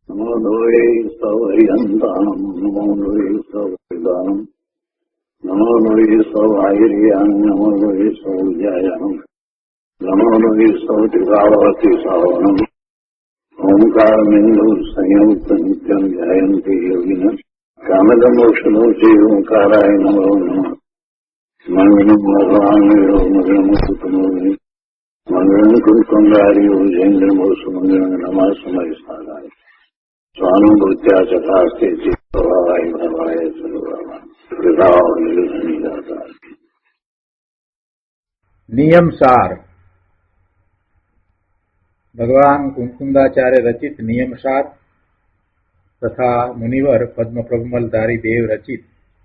નમો લોહે સૌહરિહંતાણમ નમો લોહે સૌહરિદાનમ નમો લોહે સૌહાયરિયાન નમો લોહે સૌજાયાનમ નમો લોહે સૌત્રિકાવતી સાવનમ ઓમકારમિંદુ સંયુક્ત નિત્યમ ધ્યાયંતિ યોગિન કામદમોક્ષનો છે ઓંકારાય નમો નમઃ મંગલમ ભગવાન મંગલમ કુટુંબોની મંગલમ કુંકુંડારીઓ જૈન્દ્રમો સુમંગલમ નમઃ સમય સારાય સ્વાનુભૂત્યા ચકાસ્તે ચિત્તવાય ભવાય સર્વવા નિયમ સાર ભગવાન કુંકુંદાચાર્ય રચિત નિયમ સાર તથા મુનિવર પદ્મપ્રગમલધારી દેવ રચિત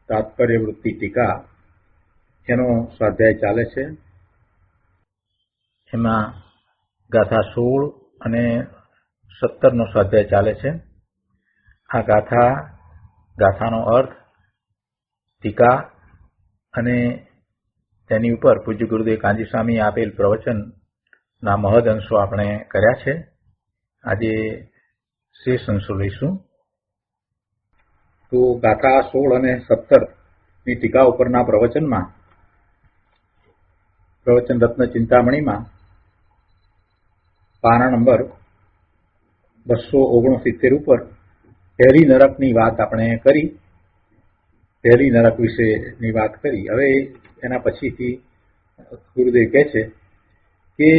તાત્પર્ય વૃત્તિ ટીકા એનો સ્વાધ્યાય ચાલે છે. એમાં ગાથા 16 અને 17 નો સ્વાધ્યાય ચાલે છે. આ ગાથાનો અર્થ, ટીકા અને તેની ઉપર પૂજ્ય ગુરુદેવ કાંજી સ્વામી આપેલ પ્રવચનના મહદ અંશો આપણે કર્યા છે. આજે શેષ અંશો લઈશું. તો ગાથા 16 અને 17 ની ટીકા ઉપરના પ્રવચનમાં, પ્રવચન રત્ન ચિંતામણીમાં પાના નંબર 269 ઉપર પહેલી નરકની વાત આપણે કરી. પહેલી નરક વિશેની વાત કરી. હવે એના પછીથી ગુરુદેવ કહે છે કે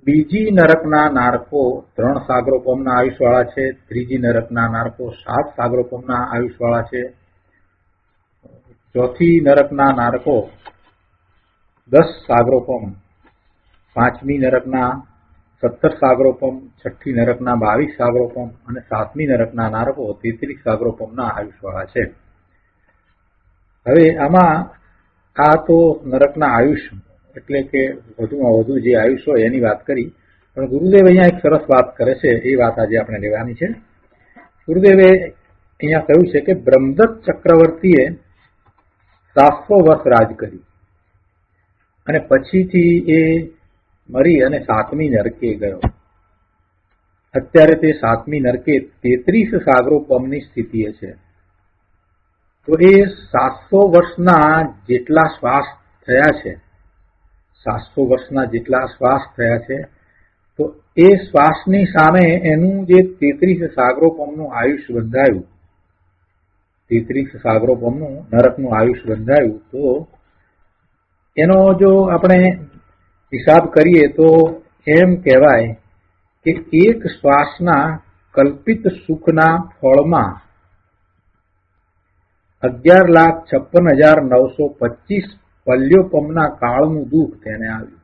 બીજી નરકના નારકો 3 સાગરોપમના આયુષવાળા છે, ત્રીજી નરકના નારકો 7 સાગરોપમના આયુષવાળા છે, ચોથી નરકના નારકો 10 સાગરોપમ, પાંચમી નરકના 17 સાગરોપમ, છઠ્ઠી નરકના 22 સાગરોપમ અને સાતમી નરકના નારકો 33 સાગરોપમના આયુષવાળા છે. હવે આમાં આ તો નરકના આયુષ એટલે કે વધુમાં વધુ જે આયુષ હોય એની વાત કરી, પણ ગુરુદેવ અહીંયા એક સરસ વાત કરે છે. એ વાત આજે આપણે લેવાની છે. ગુરુદેવે અહીંયા કહ્યું છે કે બ્રહ્મદત્ત ચક્રવર્તીએ 700 વર્ષ રાજ કરી અને પછીથી એ મરી અને 7મી નરકે ગયો. અત્યારે તે 7મી નરકે 33 સાગરોપમની સ્થિતિએ છે. તો એ 700 વર્ષના જેટલા શ્વાસ થયા છે, 700 વર્ષના જેટલા શ્વાસ થયા છે, તો એ શ્વાસની સામે એનું જે 33 સાગરોપમનું આયુષ બંધાયું, 33 સાગરોપમનું નરકનું આયુષ બંધાયું, તો એનો જો આપણે હિસાબ કરીએ તો એમ કહેવાય કે એક શ્વાસના કલ્પિત સુખના ફળમાં 11,56,925 પલ્યોપમના કાળનું દુઃખ તેને આવ્યું.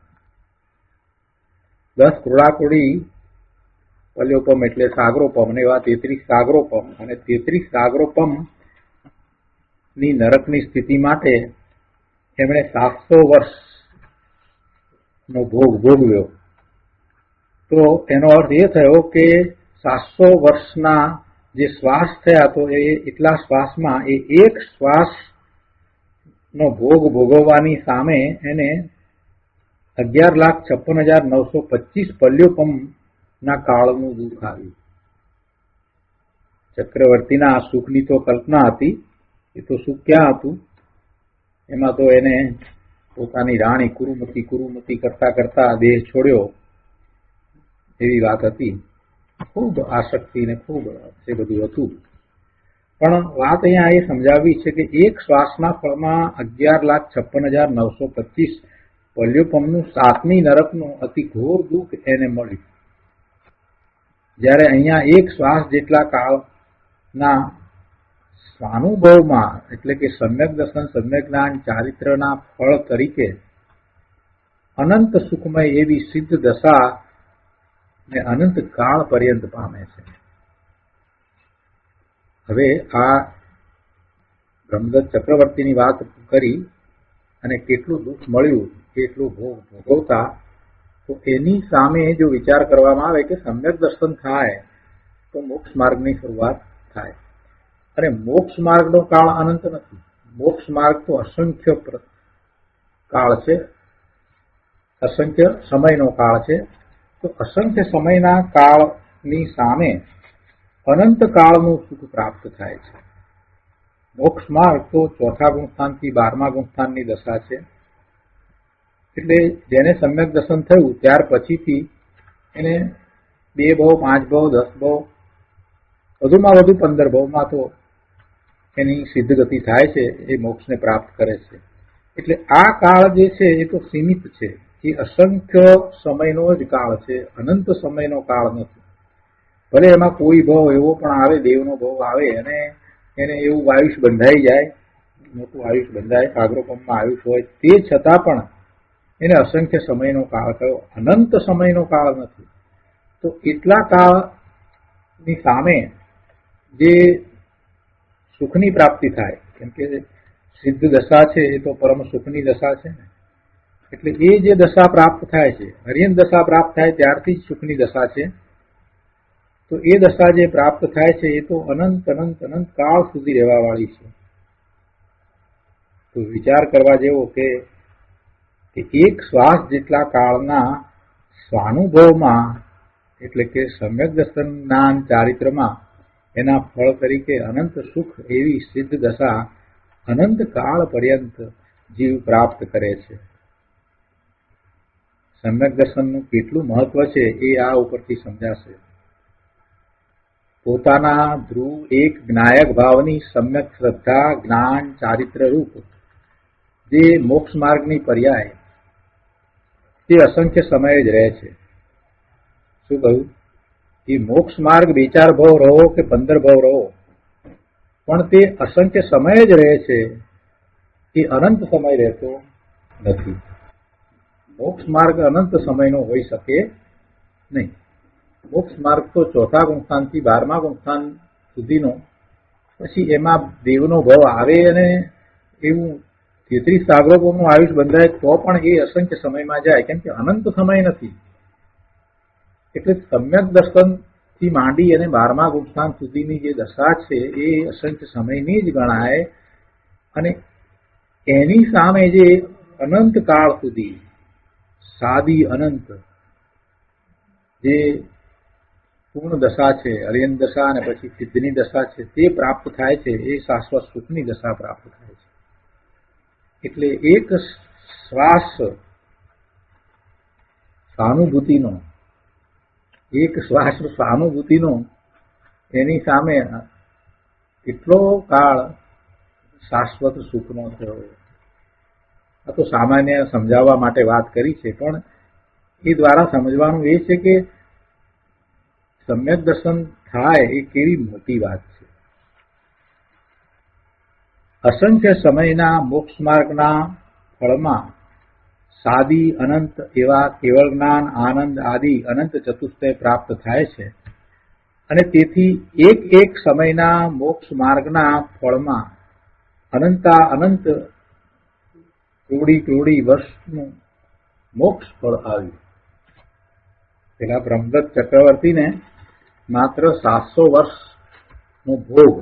10 કરોડાકોડી પલ્યોપમ એટલે સાગરોપમ, અને એવા 33 સાગરોપમ, અને 33 સાગરોપમ ની નરકની સ્થિતિ માટે એમણે 700 વર્ષનો ભોગ ભોગવ્યો. તો એનો અર્થ એ થયો કે 700 વર્ષના જે શ્વાસ થયા, તો એ એટલા શ્વાસમાં એ એક શ્વાસનો ભોગ ભોગવવાની સામે એને 11,56,925 પલ્યોપમના કાળનું દુઃખ આવ્યું. ચક્રવર્તીના સુખની તો કલ્પના હતી, એ તો સુખ ક્યાં હતું? એમાં તો એને પોતાની રાણી કુરુમતી કરતા કરતા દેહ છોડ્યો એવી વાત હતી. ખૂબ આસક્તિ ને ખૂબ એ બધું હતું. પણ વાત અહીંયા એ સમજાવવી છે કે એક શ્વાસના ફળમાં 11,56,925 પલ્યોપમનું 7મી નરકનું અતિ ઘોર દુઃખ એને મળ્યું. જ્યારે અહીંયા એક શ્વાસ જેટલા કાળના સ્વાનુભવમાં એટલે કે સમ્યક દર્શન, સમ્યક જ્ઞાન, ચારિત્રના ફળ તરીકે અનંત સુખમય એવી સિદ્ધ દશા ને અનંત કાળ પર્યંત પામે છે. હવે આ બ્રહ્મદત્ત ચક્રવર્તીની વાત કરી અને કેટલું દુઃખ મળ્યું, કેટલું ભોગ ભોગવતા, તો એની સામે જો વિચાર કરવામાં આવે કે સમ્યક દર્શન થાય તો મોક્ષ માર્ગની શરૂઆત થાય. અને મોક્ષ માર્ગનો કાળ અનંત નથી. મોક્ષ માર્ગ તો અસંખ્ય કાળ છે, અસંખ્ય સમયનો કાળ છે. તો અસંખ્ય સમયના કાળની સામે અનંત કાળનું સુખ પ્રાપ્ત થાય છે. મોક્ષ માર્ગ તો 4થા ગુણસ્થાનથી 12મા ગુણસ્થાનની દશા છે. એટલે જેને સમ્યક દર્શન થયું ત્યાર પછીથી એને 2 ભાવ, 5 ભાવ, 10 ભાવ, વધુમાં વધુ 15 ભાવમાં તો એની સિદ્ધ ગતિ થાય છે, એ મોક્ષને પ્રાપ્ત કરે છે. એટલે આ કાળ જે છે એ તો સીમિત છે, એ અસંખ્ય સમયનો જ કાળ છે, અનંત સમયનો કાળ નથી. ભલે એમાં કોઈ ભાવ એવો પણ આવે, દેવનો ભાવ આવે અને એને એવું આયુષ બંધાઈ જાય, મોટું આયુષ બંધાય, સાગરોપમમાં આયુષ હોય, તે છતાં પણ એને અસંખ્ય સમયનો કાળ કયો, અનંત સમયનો કાળ નથી. તો એટલા કાળની સામે જે સુખની પ્રાપ્તિ થાય, કેમ કે સિદ્ધ દશા છે એ તો પરમ સુખની દશા છે ને, એટલે એ જે દશા પ્રાપ્ત થાય છે, હરિયન દશા પ્રાપ્ત થાય ત્યારથી જ સુખની દશા છે. તો એ દશા જે પ્રાપ્ત થાય છે એ તો અનંત અનંત અનંત કાળ સુધી રહેવા વાળી છે. તો વિચાર કરવા જેવો કે એક શ્વાસ જેટલા કાળના સ્વાનુભવમાં, એટલે કે સમ્યક દર્શન જ્ઞાન ચારિત્રમાં એના ફળ તરીકે અનંત સુખ એવી સિદ્ધ દશા અનંત કાળ પર્યંત જીવ પ્રાપ્ત કરે છે. સમ્યક દર્શનનું કેટલું મહત્વ છે એ આ ઉપરથી સમજાશે. પોતાના ધ્રુવ એક જ્ઞાયક ભાવની સમ્યક શ્રદ્ધા જ્ઞાન ચારિત્ર રૂપ જે મોક્ષ માર્ગની પર્યાય તે અસંખ્ય સમય જ રહે છે. શું કહ્યું? એ મોક્ષ માર્ગ 2-4 ભાવ રહો કે 15 ભાવ રહો, પણ તે અસંખ્ય સમય જ રહે છે, એ અનંત સમય રહેતો નથી. મોક્ષ માર્ગ અનંત સમયનો હોઈ શકે નહીં. મોક્ષ માર્ગ તો 4થા ગુણસ્થાનથી 12મા ગુણસ્થાન સુધીનો, પછી એમાં દેવનો ભાવ આવે અને એવું 33 સાગરોપમનું આયુષ બંધાય તો પણ એ અસંખ્ય સમયમાં જાય, કેમ કે અનંત સમય નથી. એટલે સમ્યક દર્શનથી માંડી અને 12મા ગુણસ્થાન સુધીની જે દશા છે એ અસંખ્ય સમયની જ ગણાય. અને એની સામે જે અનંત કાળ સુધી સાદી અનંત જે પૂર્ણ દશા છે, અરિયન દશા અને પછી સિદ્ધની દશા છે, તે પ્રાપ્ત થાય છે, એ શાશ્વત સુખની દશા પ્રાપ્ત થાય છે. એટલે એક શ્વાસ સહાનુભૂતિનો, એક શ્વાસ સહાનુભૂતિનો એની સામે કેટલો કાળ શાશ્વત સુખનો થયો. આ તો સામાન્ય સમજાવવા માટે વાત કરી છે, પણ એ દ્વારા સમજવાનું એ છે કે સમ્યક દર્શન થાય એ કેવી મોટી વાત છે. અસંખ્ય સમયના મોક્ષ માર્ગના ફળમાં સાદી અનંત એવા કેવળ જ્ઞાન આનંદ આદિ અનંત ચતુષ્ટય પ્રાપ્ત થાય છે. અને તેથી એક એક સમયના મોક્ષ માર્ગના ફળમાં અનંતા અનંત કરોડી વર્ષનું મોક્ષ ફળ આવ્યું. પેલા બ્રહ્મદત્ત ચક્રવર્તીને માત્ર 700 વર્ષનો ભોગ,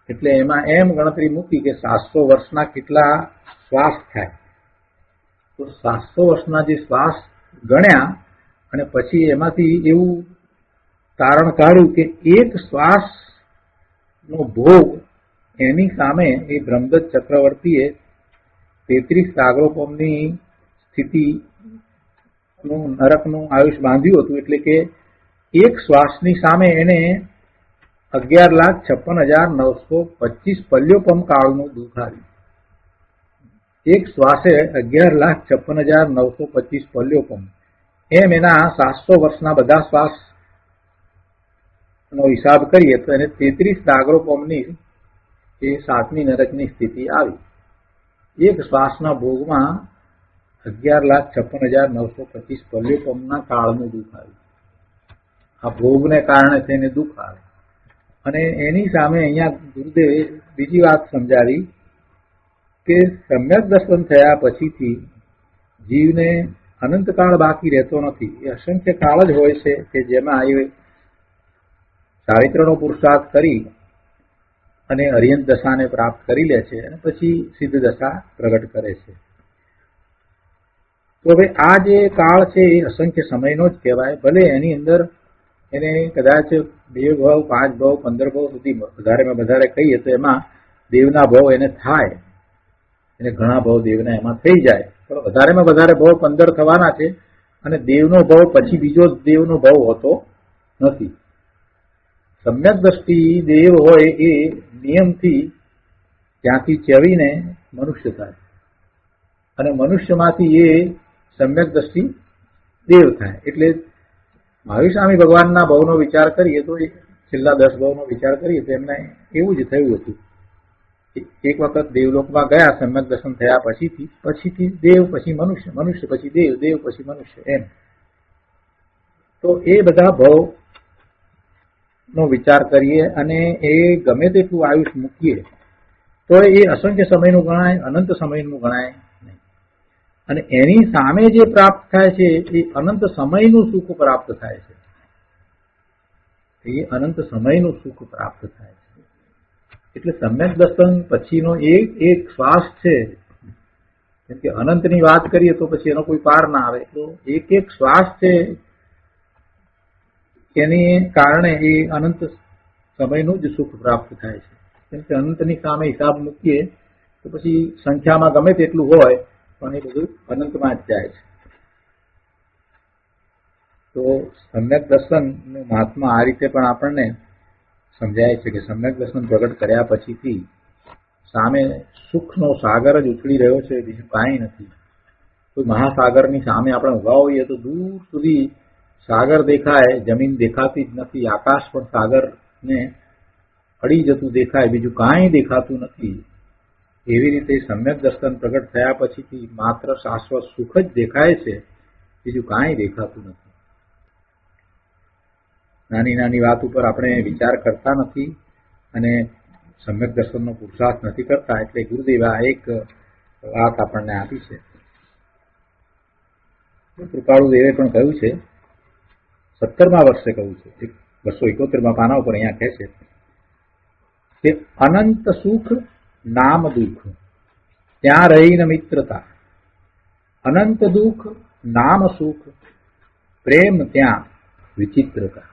એટલે એમાં એમ ગણતરી મૂકી કે 700 વર્ષના કેટલા શ્વાસ થાય, તો 700 વર્ષના જે શ્વાસ ગણ્યા અને પછી એમાંથી એવું તારણ કાઢ્યું કે એક શ્વાસનો ભોગ એની સામે એ બ્રહ્મદત્ત ચક્રવર્તીએ 33 સાગરોપમની સ્થિતિનું નરકનું આયુષ બાંધ્યું હતું. એટલે કે એક શ્વાસની સામે એને 11,56,925 પલ્યોપમ કાળનું દુઃખ આવ્યું. એક શ્વાસે 11,56,925 પલ્યોપમ, એમ એના 700 વર્ષના બધા શ્વાસનો હિસાબ કરીએ તો એને 33 સાગરોપમની એ 7મી નરકની સ્થિતિ આવી. એક શ્વાસના ભોગમાં 11,56,925 પલ્યોપમના કાળનું દુઃખ આવ્યું. આ ભોગને કારણે તેને દુઃખ આવે. અને એની સામે અહીંયા ગુરુદેવે બીજી વાત સમજાવી કે સમ્યક દર્શન થયા પછીથી જીવને અનંતકાળ બાકી રહેતો નથી. એ અસંખ્ય કાળ જ હોય છે કે જેમાં એ ચારિત્રનો પુરુષાર્થ કરી અને અરિયંત દશાને પ્રાપ્ત કરી લે છે અને પછી સિદ્ધ દશા પ્રગટ કરે છે. તો હવે આ જે કાળ છે એ અસંખ્ય સમયનો જ કહેવાય. ભલે એની અંદર એને કદાચ 2 ભાવ 5 ભાવ 15 ભાવ સુધી વધારેમાં વધારે કહીએ તો એમાં દેવના ભાવ એને થાય, એને ઘણા ભાવ દેવના એમાં થઈ જાય, પણ વધારેમાં વધારે ભાવ 15 થવાના છે. અને દેવનો ભાવ પછી બીજો દેવનો ભાવ હોતો નથી. સમ્યક દ્રષ્ટિ દેવ હોય એ નિયમથી ત્યાંથી ચવીને મનુષ્ય થાય, અને મનુષ્યમાંથી એ સમ્યક દ્રષ્ટિ દેવ થાય. એટલે મહાવીર સ્વામી ભગવાનના ભાવનો વિચાર કરીએ તો છેલ્લા 10 ભાવનો વિચાર કરીએ તો એમને એવું જ થયું હતું. એક વખત દેવલોકમાં ગયા સમ્યક દર્શન થયા પછીથી દેવ પછી મનુષ્ય, મનુષ્ય પછી દેવ, દેવ પછી મનુષ્ય, એમ. તો એ બધા ભાવ નો વિચાર કરીએ અને એ ગમે તેટલું આયુષ મૂકીએ તો એ અસંખ્ય સમયનું ગણાય, અનંત સમયનું ગણાય નહીં. અને એની સામે જે પ્રાપ્ત થાય છે એ અનંત સમયનું સુખ પ્રાપ્ત થાય છે. એ અનંત સમયનું સુખ પ્રાપ્ત થાય છે. એટલે સમ્યક દર્શન પછીનો એક શ્વાસ છે. જેમ કે અનંતની વાત કરીએ તો પછી એનો કોઈ પાર ના આવે. તો એક શ્વાસ છે, એને કારણે એ અનંત સમયનું જ સુખ પ્રાપ્ત થાય છે. કેમ કે અનંતની સામે હિસાબ મૂકીએ તો પછી સંખ્યામાં ગમે તેટલું હોય પણ એ બધું અનંતમાં જ જાય છે. તો સમ્યક દર્શનનું મહાત્મા આ રીતે પણ આપણને સમજાય છે કે સમ્યક દર્શન પ્રગટ કર્યા પછીથી સામે સુખનો સાગર જ ઉછળી રહ્યો છે, બીજું કાંઈ નથી. કોઈ મહાસાગરની સામે આપણે ઉભા હોઈએ તો દૂર સુધી સાગર દેખાય, જમીન દેખાતી જ નથી, આકાશ પણ સાગરને અડી જતું દેખાય, બીજું કાંઈ દેખાતું નથી. એવી રીતે સમ્યક દર્શન પ્રગટ થયા પછીથી માત્ર શાશ્વત સુખ જ દેખાય છે, બીજું કાંઈ દેખાતું નથી. નાની નાની વાત ઉપર આપણે વિચાર કરતા નથી અને સમ્યક દર્શનનો પુરુષાર્થ નથી કરતા. એટલે ગુરુદેવે આ એક વાત આપણને આપી છે. કૃપાળુ દેવે પણ કહ્યું છે, 17મા વર્ષે કહ્યું છે, 271મા પાના ઉપર અહીંયા કહે છે કે અનંત સુખ નામ દુઃખ ત્યાં રહીને મિત્રતા, અનંત દુઃખ નામ સુખ પ્રેમ ત્યાં વિચિત્રતા.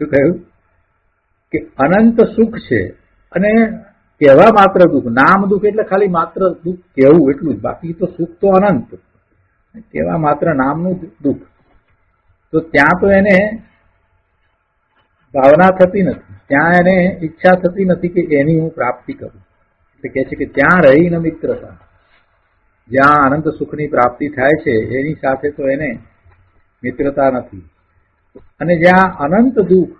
શું કહ્યું કે અનંત સુખ છે અને કહેવા માત્ર દુઃખ, નામ દુઃખ એટલે ખાલી માત્ર દુઃખ કહેવું એટલું જ, બાકી તો સુખ તો અનંત, કહેવા માત્ર નામનું દુઃખ. તો ત્યાં તો એને ભાવના થતી નથી, ત્યાં એને ઈચ્છા થતી નથી કે એની હું પ્રાપ્તિ કરું. એટલે કહે છે કે ત્યાં રહીને મિત્રતા, જ્યાં અનંત સુખની પ્રાપ્તિ થાય છે એની સાથે તો એને મિત્રતા નથી. અને જ્યાં અનંત દુઃખ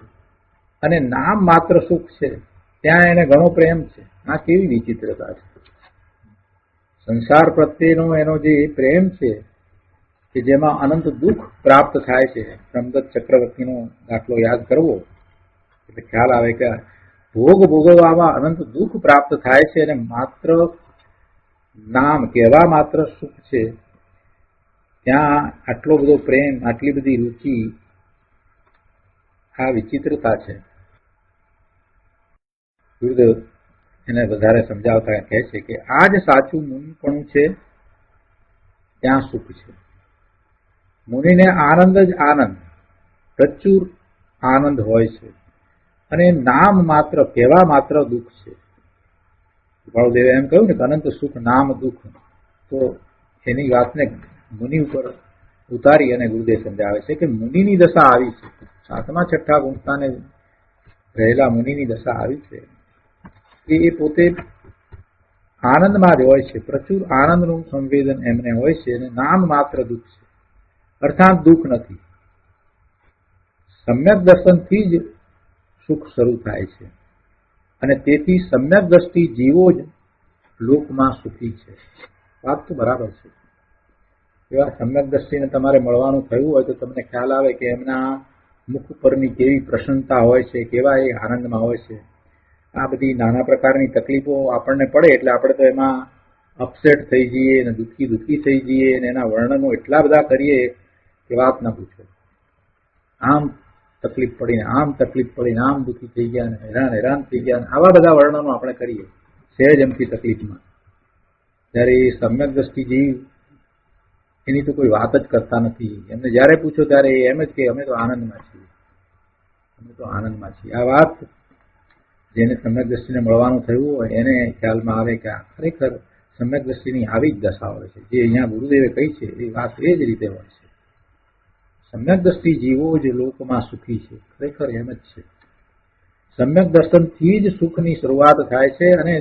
અને નામ માત્ર સુખ છે ત્યાં એને ઘણો પ્રેમ છે. આ કેવી વિચિત્રતા છે! સંસાર પ્રત્યેનો એનો જે પ્રેમ છે કે જેમાં અનંત દુઃખ પ્રાપ્ત થાય છે. બ્રહ્મદત્ત ચક્રવર્તીનો દાખલો યાદ કરવો એટલે ખ્યાલ આવે કે ભોગ ભોગવવામાં અનંત દુઃખ પ્રાપ્ત થાય છે અને માત્ર નામ કહેવા માત્ર સુખ છે, ત્યાં આટલો બધો પ્રેમ, આટલી બધી રુચિ, આ વિચિત્રતા છે. ગુરુદેવ એને વધારે સમજાવતા કહે છે કે આ જ સાચું મુનિપણું છે, ત્યાં સુખ છે. મુનિને આનંદ જ આનંદ, પ્રચુર આનંદ હોય છે અને નામ માત્ર કહેવા માત્ર દુઃખ છે. કૃપાળુદેવે એમ કહ્યું ને કે અનંત સુખ નામ દુઃખ, તો એની વાતને મુનિ ઉપર ઉતારી અને ગુરુદેવ સમજાવે છે કે મુનિની દશા આવી છે. 7મા 6ઠા ગુણસ્થાને રહેલા મુનિની દશા આવી છે કે એ પોતે આનંદમાં જ હોય છે, પ્રચુર આનંદનું સંવેદન એમને હોય છે અને નામ માત્ર દુઃખ છે, અર્થાત દુઃખ નથી. સમ્યક દર્શનથી જ સુખ શરૂ થાય છે અને તેથી સમ્યક દ્રષ્ટિ જીવો જ લોકમાં સુખી છે. વાત તો બરાબર છે. એવા સમ્યક દ્રષ્ટિને તમારે મળવાનું થયું હોય તો તમને ખ્યાલ આવે કે એમના મુખ પરની કેવી પ્રસન્નતા હોય છે, કેવા એ આનંદમાં હોય છે. આ બધી નાના પ્રકારની તકલીફો આપણને પડે એટલે આપણે તો એમાં અપસેટ થઈ જઈએ અને દુઃખી થઈ જઈએ અને એના વર્ણનો એટલા બધા કરીએ કે વાત ના પૂછો. આમ તકલીફ પડીને આમ તકલીફ પડીને આમ દુઃખી થઈ ગયા અને હેરાન થઈ ગયા, આવા બધા વર્ણનો આપણે કરીએ સહેજ એમથી તકલીફમાં. જ્યારે એ સમ્યક દ્રષ્ટિ જીવ એની તો કોઈ વાત જ કરતા નથી. એમને જ્યારે પૂછો ત્યારે એમ જ કે અમે તો આનંદમાં છીએ. અમે તો આનંદમાં છીએ. આ વાત જેને સમ્યક દ્રષ્ટિને મળવાનું થયું હોય એને ખ્યાલમાં આવે કે આ ખરેખર સમ્યક દ્રષ્ટિની આવી જ દશા હોય છે. જે અહીંયા ગુરુદેવે કહી છે એ વાત એ જ રીતે હોય છે. સમ્યક દ્રષ્ટિ જીવો જ લોકમાં સુખી છે. ખરેખર એમ જ છે. સમ્યક દર્શનથી જ સુખની શરૂઆત થાય છે અને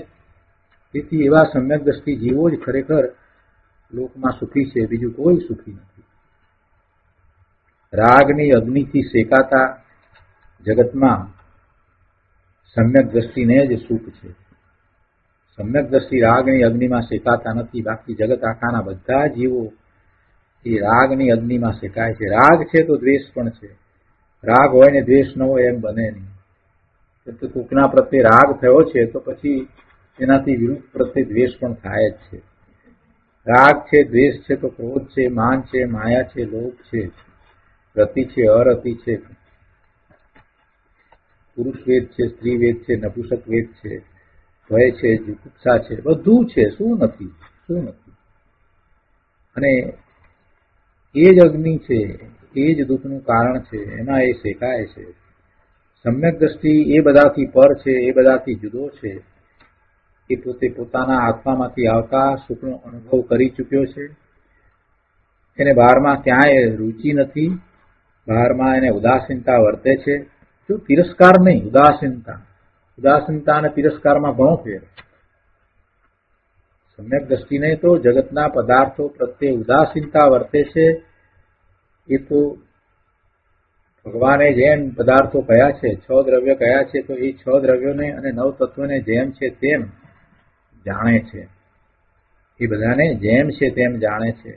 તેથી એવા સમ્યક દ્રષ્ટિ જીવો જ ખરેખર લોકમાં સુખી છે. બીજું કોઈ સુખી નથી. રાગની અગ્નિથી શેકાતા જગતમાં સમ્યક દ્રષ્ટિને જ સુખ છે. સમ્યક દ્રષ્ટિ રાગની અગ્નિમાં શેકાતા નથી. બાકી જગત આખાના બધા જીવો એ રાગની અગ્નિમાં શેકાય છે. રાગ છે તો દ્વેષ પણ છે. રાગ હોય ને દ્વેષ ન હોય એમ બને નહીં. કોકના પ્રત્યે રાગ થયો છે તો પછી એનાથી વિરુદ્ધ પ્રત્યે દ્વેષ પણ થાય જ છે. રાગ છે, દ્વેષ છે તો ક્રોધ છે, માન છે, માયા છે, લોભ છે, રતિ છે, અરતિ છે, પુરુષ વેદ છે, સ્ત્રી વેદ છે, નપુંસક વેદ છે, ભય છે, જુગુપ્સા છે, બધું છે. શું નથી? શું નથી? અને એ જ અગ્નિ છે, એ જ દુઃખનું કારણ છે. એમાં એ શેકાય છે. સમ્યક દ્રષ્ટિ એ બધાથી પર છે, એ બધાથી જુદો છે. એ પોતે પોતાના આત્મામાંથી આવતા સુખનો અનુભવ કરી ચૂક્યો છે. એને બહારમાં ક્યાંય રુચિ નથી. બહારમાં એને ઉદાસીનતા વર્તે છે. જો તિરસ્કાર નહીં, ઉદાસીનતા. ઉદાસીનતા અને તિરસ્કારમાં ઘણો ફેર. સમ્યક દ્રષ્ટિને તો જગતના પદાર્થો પ્રત્યે ઉદાસીનતા વર્તે છે. એ તો ભગવાને જેમ પદાર્થો કયા છે, 6 દ્રવ્ય કયા છે, તો એ 6 દ્રવ્યોને અને 9 તત્વોને જેમ છે તેમ જાણે છે. એ બધાને જેમ છે તેમ જાણે છે.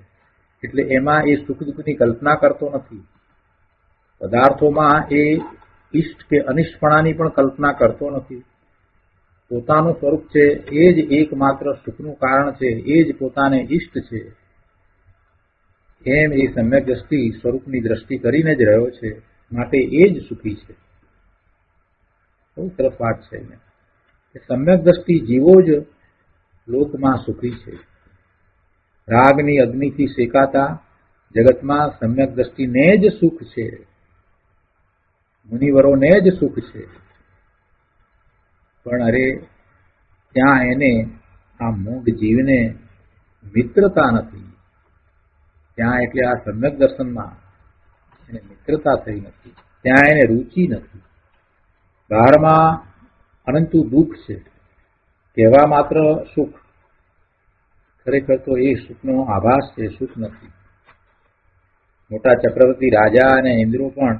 એટલે એમાં એ સુખ દુઃખની કલ્પના કરતો નથી. પદાર્થોમાં એ ઇષ્ટ કે અનિષ્ટપણાની પણ કલ્પના કરતો નથી. પોતાનું સ્વરૂપ છે એ જ એકમાત્ર સુખનું કારણ છે. એ જ પોતાને ઇષ્ટ છે. એમ એ સમ્યક દ્રષ્ટિ સ્વરૂપની દ્રષ્ટિ કરીને જ રહ્યો છે. માટે એ જ સુખી છે. બહુ સરસ વાત છે. સમ્યક દ્રષ્ટિ જીવો જ લોકમાં સુખી છે. રાગની અગ્નિથી શેકાતા જગતમાં સમ્યક દ્રષ્ટિને જ સુખ છે. મુનિવરોને જ સુખ છે. પણ અરે ત્યાં એને આ મૂઢ જીવને મિત્રતા નથી. ત્યાં એટલે આ સમ્યક દર્શનમાં એને મિત્રતા થઈ નથી. ત્યાં એને રુચિ નથી. બહારમાં અનંતુ દુઃખ છે. કહેવા માત્ર સુખ, ખરેખર તો એ સુખનો આભાસ છે, સુખ નથી. મોટા ચક્રવર્તી રાજા અને ઇન્દ્રો પણ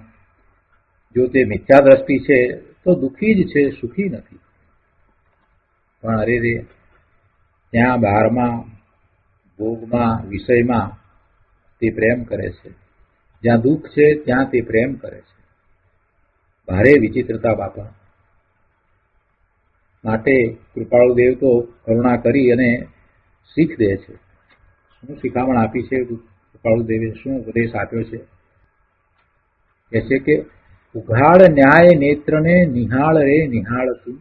જો તે મિથ્યા દ્રષ્ટિ છે તો દુઃખી જ છે, સુખી નથી. પણ અરે રે ત્યાં બહારમાં ભોગમાં વિષયમાં તે પ્રેમ કરે છે. જ્યાં દુઃખ છે ત્યાં તે પ્રેમ કરે છે. ભારે વિચિત્રતા બાપા. માટે કૃપાળુ દેવ તો કરુણા કરી અને શીખ દે છે. શું શિખામણ આપી છે કૃપાળુ દેવે? શું ઉપદેશ આપ્યો છે? કહે છે કે ઉઘાડ ન્યાય નેત્રને નિહાળ રે નિહાળ તું,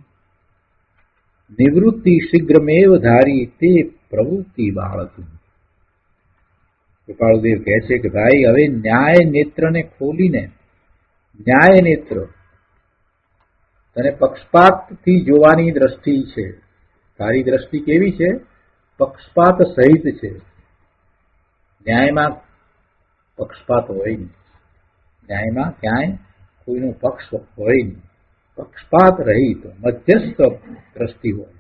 નિવૃત્તિ શીઘ્રમેવ ધારી તે પ્રવૃત્તિ બાળ તું. કૃપાળુદેવ કહે છે કે ભાઈ હવે ન્યાય નેત્રને ખોલીને, ન્યાય નેત્ર તને પક્ષપાતથી જોવાની દ્રષ્ટિ છે. તારી દ્રષ્ટિ કેવી છે? પક્ષપાત સહિત છે. ન્યાયમાં પક્ષપાત હોય નહીં. ન્યાયમાં ક્યાંય કોઈનો પક્ષ હોય નહીં. પક્ષપાત રહિત મધ્યસ્થ દ્રષ્ટિ હોય.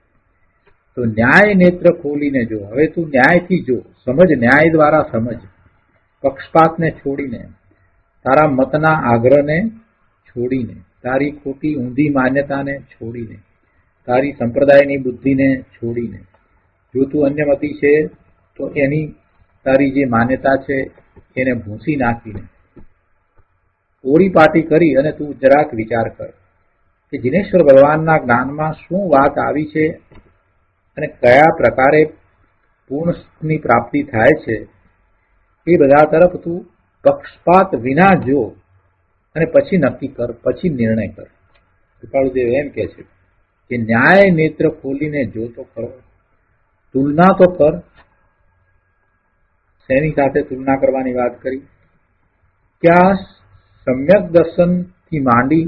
તો ન્યાય નેત્ર ખોલીને જો. હવે તું ન્યાયથી જો, સમજ, ન્યાય દ્વારા સમજ. પક્ષપાતને છોડીને, તારા મતના આગ્રહને છોડીને, તારી ખોટી ઊંધી માન્યતાને છોડીને, તારી સંપ્રદાયની બુદ્ધિને છોડીને, જો તું અન્યમતી છે તો એની તારી જે માન્યતા છે એને ભૂંસી નાખીને ઓરી પાટી કરી અને તું જરાક વિચાર કર કે જિનેશ્વર ભગવાનના જ્ઞાનમાં શું વાત આવી છે અને કયા પ્રકારે પૂર્ણની પ્રાપ્તિ થાય છે. એ બધા તરફ તું પક્ષપાત વિના જો અને પછી નક્કી કર, પછી નિર્ણય કર. કૃપાળુદેવ એમ કહે છે કે ન્યાય નેત્ર ખોલીને જો તો કરો, તુલના તો કર. શેની સાથે તુલના કરવાની વાત કરી? કે આ સમ્યક દર્શનથી માંડી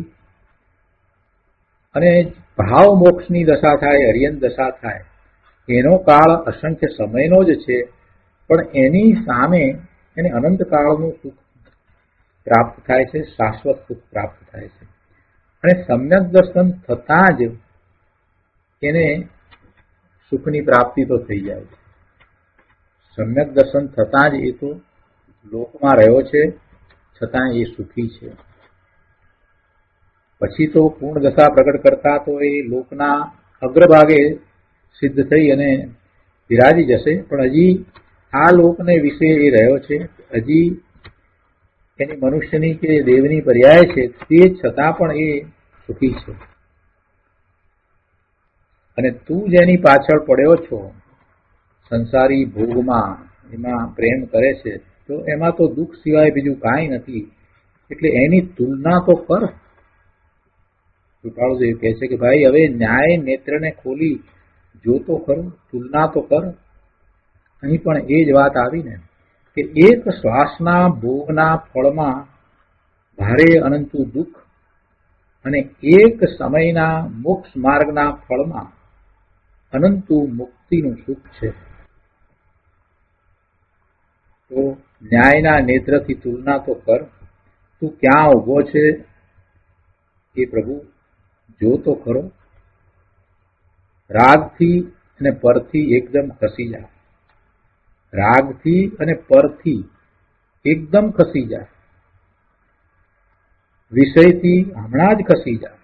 અને ભાવ મોક્ષની દશા થાય, અરિયન દશા થાય, એનો કાળ અસંખ્ય સમયનો જ છે, પણ એની સામે એને અનંત કાળનું સુખ પ્રાપ્ત થાય છે, શાશ્વત સુખ પ્રાપ્ત થાય છે. અને સમ્યક દર્શન થતાં જ એને સુખની પ્રાપ્તિ તો થઈ જાય છે. સમ્યક દર્શન થતાં જ એ તો લોકમાં રહ્યો છે, છતાં એ સુખી છે. પછી તો પૂર્ણ દશા પ્રગટ કરતા તો એ લોકના અગ્રભાગે સિદ્ધ થઈ અને વિરાજી જશે, પણ હજી આ લોકને વિશે એ રહ્યો છે, હજી એની મનુષ્યની કે દેવની પર્યાય છે, તે છતાં પણ એ સુખી છે. અને તું જેની પાછળ પડ્યો છો સંસારી ભોગમાં, એમાં પ્રેમ કરે છે, તો એમાં તો દુઃખ સિવાય બીજું કાંઈ નથી. એટલે એની તુલના તો કર. કૃપાળુદેવ કહે છે કે ભાઈ હવે ન્યાય નેત્રને ખોલી જો તો ખરું, તુલના તો કર. અહીં પણ એ જ વાત આવી ને કે એક શ્વાસના ભોગના ફળમાં ભારે અનંતું દુઃખ અને એક સમયના મોક્ષ માર્ગના ફળમાં અનંતું મુક્તિનું સુખ છે. તો ન્યાયના નેત્રથી તુલના તો કર. તું ક્યાં ઉભો છે એ પ્રભુ જો તો ખરો. રાગથી અને પરથી એકદમ ખસી જા. રાગથી અને પરથી એકદમ ખસી જા. વિષયથી હમણાં જ ખસી જા,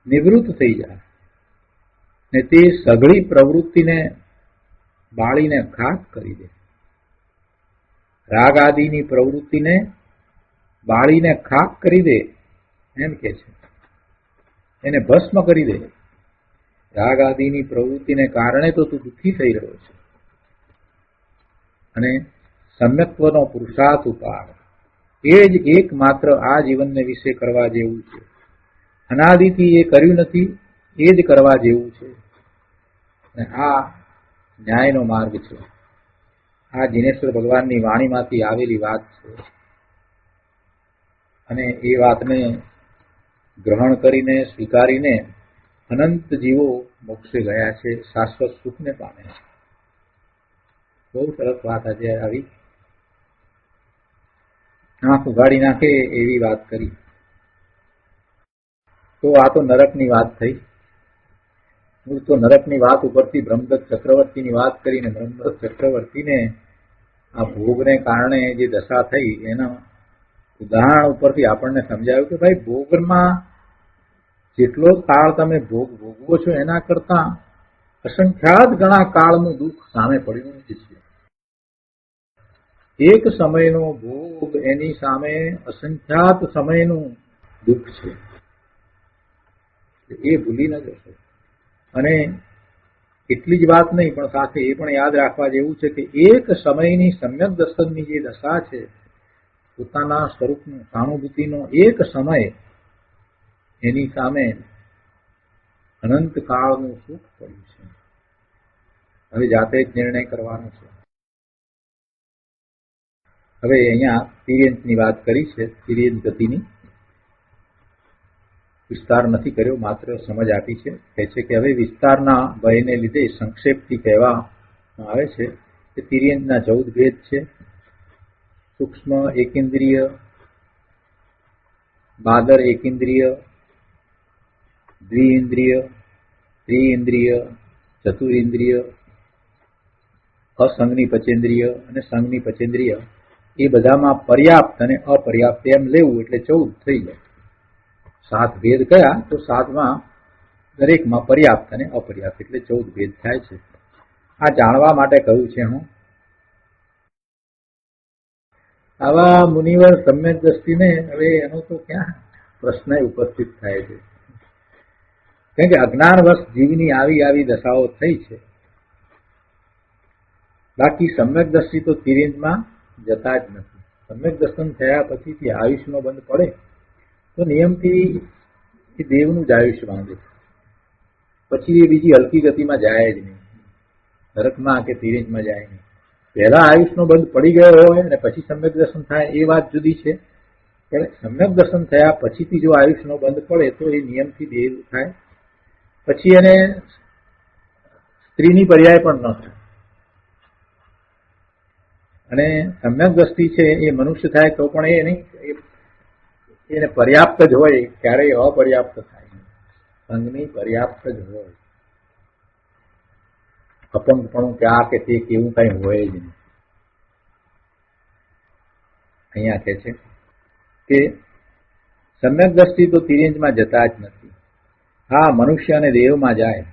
નિવૃત્ત થઈ જા. ને તે સઘળી પ્રવૃત્તિને બાળીને ખાક કરી દે. રાગ આદિની પ્રવૃત્તિને બાળીને ખાક કરી દે, એમ કે છે. એને ભસ્મ કરી દે. રાગ આદિની પ્રવૃત્તિને કારણે તો તું દુઃખી થઈ રહ્યો છે. અને સમ્યક્ત્વનો પુરુષાર્થ ઉપાડ એ જ એકમાત્ર આ જીવનને વિશે કરવા જેવું છે. અનાદિથી એ કર્યું નથી, એ જ કરવા જેવું છે. અને આ ન્યાયનો માર્ગ છે. આ જિનેશ્વર ભગવાનની વાણીમાંથી આવેલી વાત છે. અને એ વાતને ગ્રહણ કરીને સ્વીકારીને અનંત જીવો મોક્ષે ગયા છે, શાશ્વત સુખને પામે છે. બહુ સરસ વાત આજે આવી. આંખ ઉઘાડી નાખે એવી વાત કરી. તો આ તો નરકની વાત થઈ. હું તો નરકની વાત ઉપરથી બ્રહ્મદત્ત ચક્રવર્તીની વાત કરીને બ્રહ્મદત્ત ચક્રવર્તીને આ ભોગને કારણે જે દશા થઈ એના ઉદાહરણ ઉપરથી આપણને સમજાવ્યું કે ભાઈ ભોગમાં જેટલો કાળ તમે ભોગ ભોગવો છો એના કરતા અસંખ્યાત ગણા કાળનું દુઃખ સામે પડ્યું જ છે. એક સમયનો ભોગ એની સામે અસંખ્યાત સમયનું દુઃખ છે. એ ભૂલી ન જશો. અને એટલી જ વાત નહીં, પણ સાથે એ પણ યાદ રાખવા જેવું છે કે એક સમયની સમ્યક દર્શનની જે દશા છે, પોતાના સ્વરૂપનું સાનુભૂતિનો એક સમય, એની સામે અનંત કાળનું સુખ પડ્યું છે. હવે જાતે જ નિર્ણય કરવાનો છે. હવે અહીંયા તિર્યંતની વાત કરી છે. તિર્યંત ગતિની વિસ્તાર નથી કર્યો, માત્ર સમજ આપી છે. કહે છે કે હવે વિસ્તારના ભયને લીધે સંક્ષેપથી કહેવામાં આવે છે કે તિર્યંતના 14 ભેદ છે. સૂક્ષ્મ એકેન્દ્રિય, બાદર એકેન્દ્રિય, દ્વિઇન્દ્રિય, ત્રિઇન્દ્રિય, ચતુરિન્દ્રિય, અસંગની પચેન્દ્રિય અને સંગની પચેન્દ્રિય, એ બધામાં પર્યાપ્ત અને અપર્યાપ્ત એમ લેવું એટલે 14 થઈ જાય. 7 ભેદ કયા તો 7માં દરેકમાં પર્યાપ્ત અને અપર્યાપ્ત એટલે 14 ભેદ થાય છે. આ જાણવા માટે કહ્યું છે. હું આવા મુનિવર સમ્યક દ્રષ્ટિને હવે એનો તો ક્યાં પ્રશ્ન ઉપસ્થિત થાય છે. કેમ કે અજ્ઞાનવશ જીવની આવી દશાઓ થઈ છે. બાકી સમ્યક દ્રષ્ટિ તો તિર્યંતમાં જતા જ નથી. સમ્યક દર્શન થયા પછીથી આયુષનો બંધ પડે તો નિયમથી એ દેવનું જ આયુષ્ય માંગે. પછી એ બીજી હલકી ગતિમાં જાય જ નહીં, નરકમાં કે તિર્યંતમાં જાય નહીં. પહેલા આયુષનો બંધ પડી ગયો હોય અને પછી સમ્યક દર્શન થાય એ વાત જુદી છે, પણ સમ્યક દર્શન થયા પછીથી જો આયુષનો બંધ પડે તો એ નિયમથી દેહ થાય, પછી એને સ્ત્રીની પર્યાય પણ ન થાય. અને સમ્યક દ્રષ્ટિ છે એ મનુષ્ય થાય તો પણ એ નહીં, એને પર્યાપ્ત જ હોય, ક્યારેય અપર્યાપ્ત થાય નહીં. સંઘની પર્યાપ્ત જ હોય, અપંગપણું કે આ કે તે કેવું કઈ હોય જ નહીં. અહીંયા કહે છે કે સમ્યક દ્રષ્ટિ તો તિર્યંજમાં જતા જ નથી. હા, મનુષ્ય અને દેવમાં જાય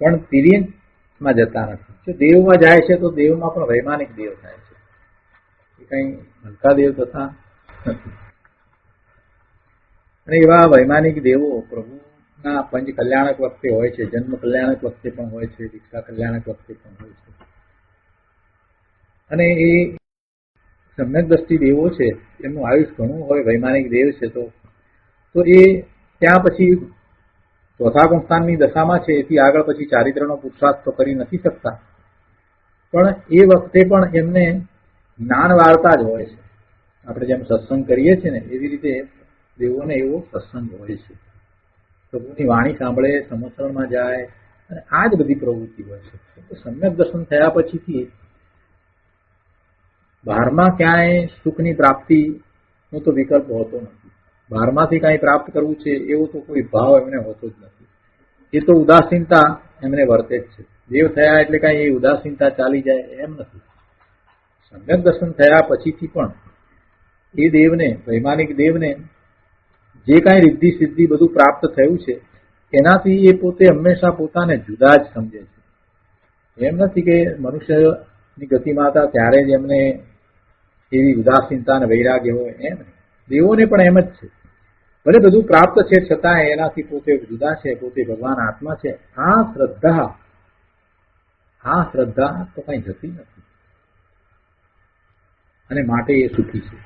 પણ તિર્યંજમાં જતા નથી. જો દેવમાં જાય છે તો દેવમાં પણ વૈમાનિક દેવ થાય છે, એ કઈ હલકા દેવ થતા નથી. અને એવા વૈમાનિક દેવો પ્રભુના પંચ કલ્યાણક વખતે હોય છે, જન્મ કલ્યાણક વખતે પણ હોય છે, દીક્ષા કલ્યાણક વખતે પણ હોય છે. અને એ સમ્યક દ્રષ્ટિ દેવો છે એમનું આયુષ ઘણું હોય, વૈમાનિક દેવ છે તો એ ત્યાં પછી ચોથા ગુણસ્થાનની દશામાં છે, એથી આગળ પછી ચારિત્રનો પુરુષાર્થ તો કરી નથી શકતા, પણ એ વખતે પણ એમને જ્ઞાન વાર્તા જ હોય છે. આપણે જેમ સત્સંગ કરીએ છીએ ને એવી રીતે દેવોને એવો સત્સંગ હોય છે. પ્રભુની વાણી સાંભળે, સમસરણમાં જાય, અને આ જ બધી પ્રવૃત્તિ હોય છે. સમ્યક દર્શન થયા પછીથી બહારમાં ક્યાંય સુખની પ્રાપ્તિનો તો વિકલ્પ હોતો નથી. બહારમાંથી કાંઈ પ્રાપ્ત કરવું છે એવો તો કોઈ ભાવ એમને હોતો જ નથી. એ તો ઉદાસીનતા એમને વર્તે જ છે. દેવ થયા એટલે કાંઈ એ ઉદાસીનતા ચાલી જાય એમ નથી. સમ્યક દર્શન થયા પછીથી પણ એ દેવને, વૈમાનિક દેવને જે કાંઈ રિદ્ધિ સિદ્ધિ બધું પ્રાપ્ત થયું છે એનાથી એ પોતે હંમેશા પોતાને જુદા જ સમજે છે. એમ નથી કે મનુષ્યની ગતિમાં હતા ત્યારે જ એમને એવી ઉદાસીનતા અને વૈરાગ્ય હોય, એમ નહીં. દેવોને પણ એમ જ છે. ભલે બધું પ્રાપ્ત છે છતાં એનાથી પોતે જુદા છે, પોતે ભગવાન આત્મા છે. આ શ્રદ્ધા તો કઈ જતી નથી, અને માટે એ સુખી છે.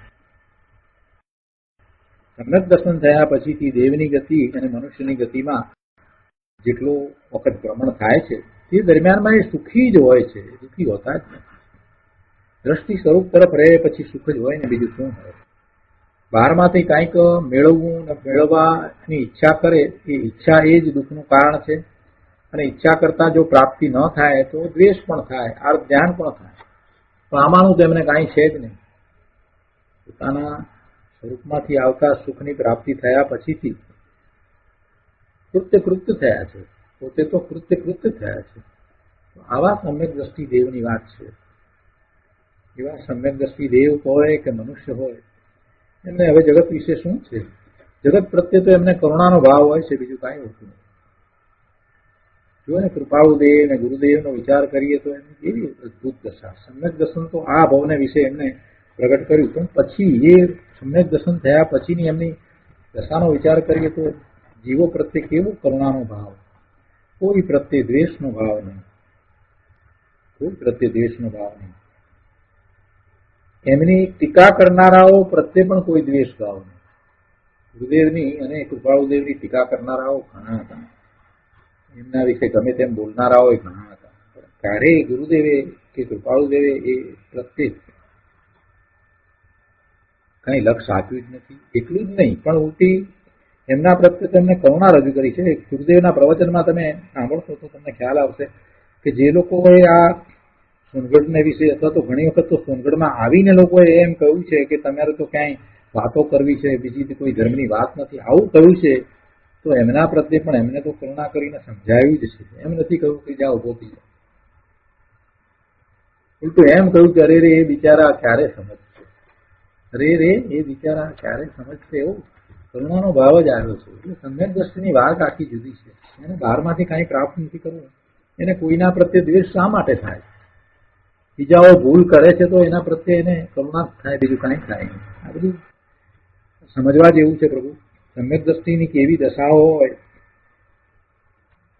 સમ્યક દર્શન થયા પછીથી દેવની ગતિ અને મનુષ્યની ગતિમાં જેટલો વખત ભ્રમણ થાય છે તે દરમિયાનમાં એ સુખી જ હોય છે, દુઃખી હોતા જ નથી. દ્રષ્ટિ સ્વરૂપ તરફ રહે પછી સુખ જ હોય ને, બીજું શું હોય? બહારમાંથી કાંઈક મેળવવું ને મેળવવાની ઈચ્છા કરે, એ ઈચ્છા એ જ દુઃખનું કારણ છે. અને ઈચ્છા કરતા જો પ્રાપ્તિ ન થાય તો દ્વેષ પણ થાય, આર્થ ધ્યાન પણ થાય. પણ આમાંનું તો એમને કાંઈ છે જ નહીં. પોતાના સ્વરૂપમાંથી આવતા સુખની પ્રાપ્તિ થયા પછીથી કૃત્ય થયા છે, પોતે તો કૃત્ય થયા છે. આવા સમ્યક દ્રષ્ટિ દેવની વાત છે. એવા સમ્યક દ્રષ્ટિ દેવ હોય કે મનુષ્ય હોય, એમને હવે જગત વિશે શું છે? જગત પ્રત્યે તો એમને કરુણાનો ભાવ હોય છે, બીજું કાંઈ હોતું નથી. જો ને કૃપાળુ દેવ ને ગુરુદેવનો વિચાર કરીએ તો એમની કેવી અદભુત દશા. સમ્યક દર્શન તો આ ભાવને વિશે એમને પ્રગટ કર્યું, પણ પછી એ સમ્યક દર્શન થયા પછીની એમની દશાનો વિચાર કરીએ તો જીવો પ્રત્યે કેવો કરુણાનો ભાવ, કોઈ પ્રત્યે દ્વેષનો ભાવ નહીં, કોઈ પ્રત્યે દ્વેષનો ભાવ નહીં. એમની ટીકા કરનારાઓ પ્રત્યે પણ કોઈ દ્વેષ ભાવ નહીં. ગુરુદેવની અને કૃપાળુદેવની ટીકા કરનારાઓ ઘણા હતા, એમના વિશે ગમે તેમ બોલનારાઓ ઘણા હતા, પણ ક્યારેય ગુરુદેવે કે કૃપાળુદેવે એ પ્રત્યે કઈ લક્ષ આપ્યું જ નથી. એટલું જ નહીં, પણ ઉલટી એમના પ્રત્યે તેમને કરુણા રજૂ કરી છે. ગુરુદેવના પ્રવચનમાં તમે સાંભળશો તો તમને ખ્યાલ આવશે કે જે લોકોએ આ સોનગઢને વિશે, અથવા તો ઘણી વખત તો સોનગઢમાં આવીને લોકોએ એમ કહ્યું છે કે તમારે તો ક્યાંય વાતો કરવી છે, બીજી કોઈ ધર્મની વાત નથી, આવું કહ્યું છે, તો એમના પ્રત્યે પણ એમને તો કરુણા કરીને સમજાવ્યું જ છે. એમ નથી કહ્યું કે જાઓ ઉભો થઈ જાઓ. ઉલટું એમ કહ્યું કે અરે રે એ બિચારા ક્યારે સમજશે, અરે રે એ બિચારા ક્યારે સમજશે, એવું કરુણાનો ભાવ જ આવ્યો છે. એટલે સમ્યક દ્રષ્ટિની વાત આખી જુદી છે. એને બહારમાંથી કાંઈ પ્રાપ્ત નથી કરવું. એને કોઈના પ્રત્યે દ્વેષ શા માટે થાય? બીજાઓ ભૂલ કરે છે તો એના પ્રત્યે એને કરુણા થાય, બીજું કાંઈ થાય નહીં. આ બધું સમજવા જેવું છે. પ્રભુ સમ્યક દ્રષ્ટિની કેવી દશાઓ હોય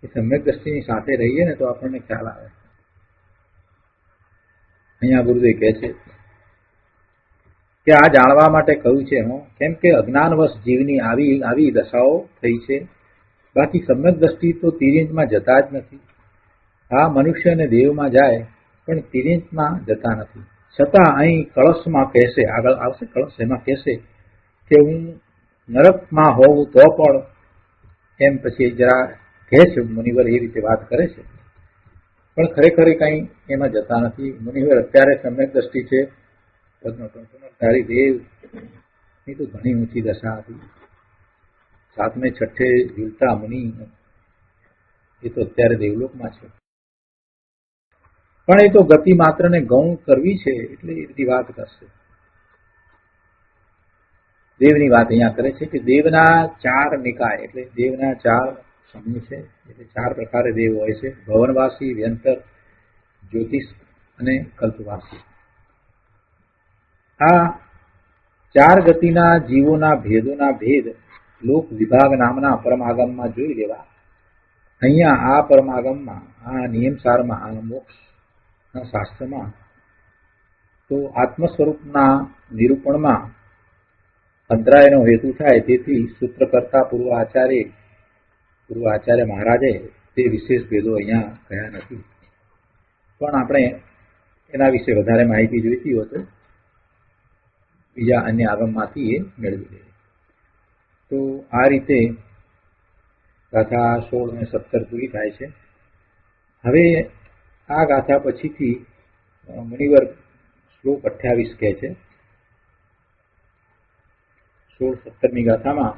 એ સમ્યક દ્રષ્ટિની સાથે રહીએ ને તો આપણને ખ્યાલ આવે. અહીંયા ગુરુદેવ કહે છે કે આ જાણવા માટે કહ્યું છે હું, કેમ કે અજ્ઞાનવશ જીવની આવી દશાઓ થઈ છે. બાકી સમ્યક દ્રષ્ટિ તો તિર્યંજમાં જતા જ નથી. આ મનુષ્ય અને દેવમાં જાય પણ તિર્યંજમાં જતા નથી. છતાં અહીં કળશમાં કહેશે, આગળ આવશે કળશ, એમાં કહેશે કે હું નરકમાં હોઉં તો પણ એમ પછી જરા કહે છે મુનિવર, એ રીતે વાત કરે છે, પણ ખરેખર કંઈ એમાં જતા નથી. મુનિવર અત્યારે સમ્યક દ્રષ્ટિ છે. પદ્મપંચમધારી દેવ ની તો ઘણી ઊંચી દશા હતી. સાતમે છઠ્ઠે ઝૂલતા મુનિ એ તો અત્યારે દેવલોકમાં છે, પણ એ તો ગતિ માત્ર ને ગૌણ કરવી છે એટલે એ બધી વાત કરશે. દેવની વાત અહીંયા કરે છે કે દેવના 4 નિકાય એટલે દેવના 4 સમૂહ છે, એટલે 4 પ્રકારે દેવ હોય છે: ભવનવાસી, વ્યંતર, જ્યોતિષ અને કલ્પવાસી. આ 4 ગતિના જીવોના ભેદોના ભેદ લોક વિભાગ નામના પરમાગમમાં જોઈ લેવા. અહીંયા આ પરમાગમમાં, આ નિયમસારમાં, આ મોક્ષના શાસ્ત્રમાં તો આત્મ સ્વરૂપના નિરૂપણમાં અંતરાયનો હેતુ થાય, તેથી સૂત્રકર્તા પૂર્વ આચાર્ય મહારાજે તે વિશેષ ભેદો અહીંયા કહ્યા નથી. પણ આપણે એના વિશે વધારે માહિતી જોઈતી હોય તો બીજા અન્ય આગમમાંથી એ મેળવી લઈએ. તો આ રીતે ગાથા 16 અને 17 પૂરી થાય છે. હવે આ ગાથા પછીથી મુનિવર શ્લોક 28 કહે છે. 16-17મી ગાથામાં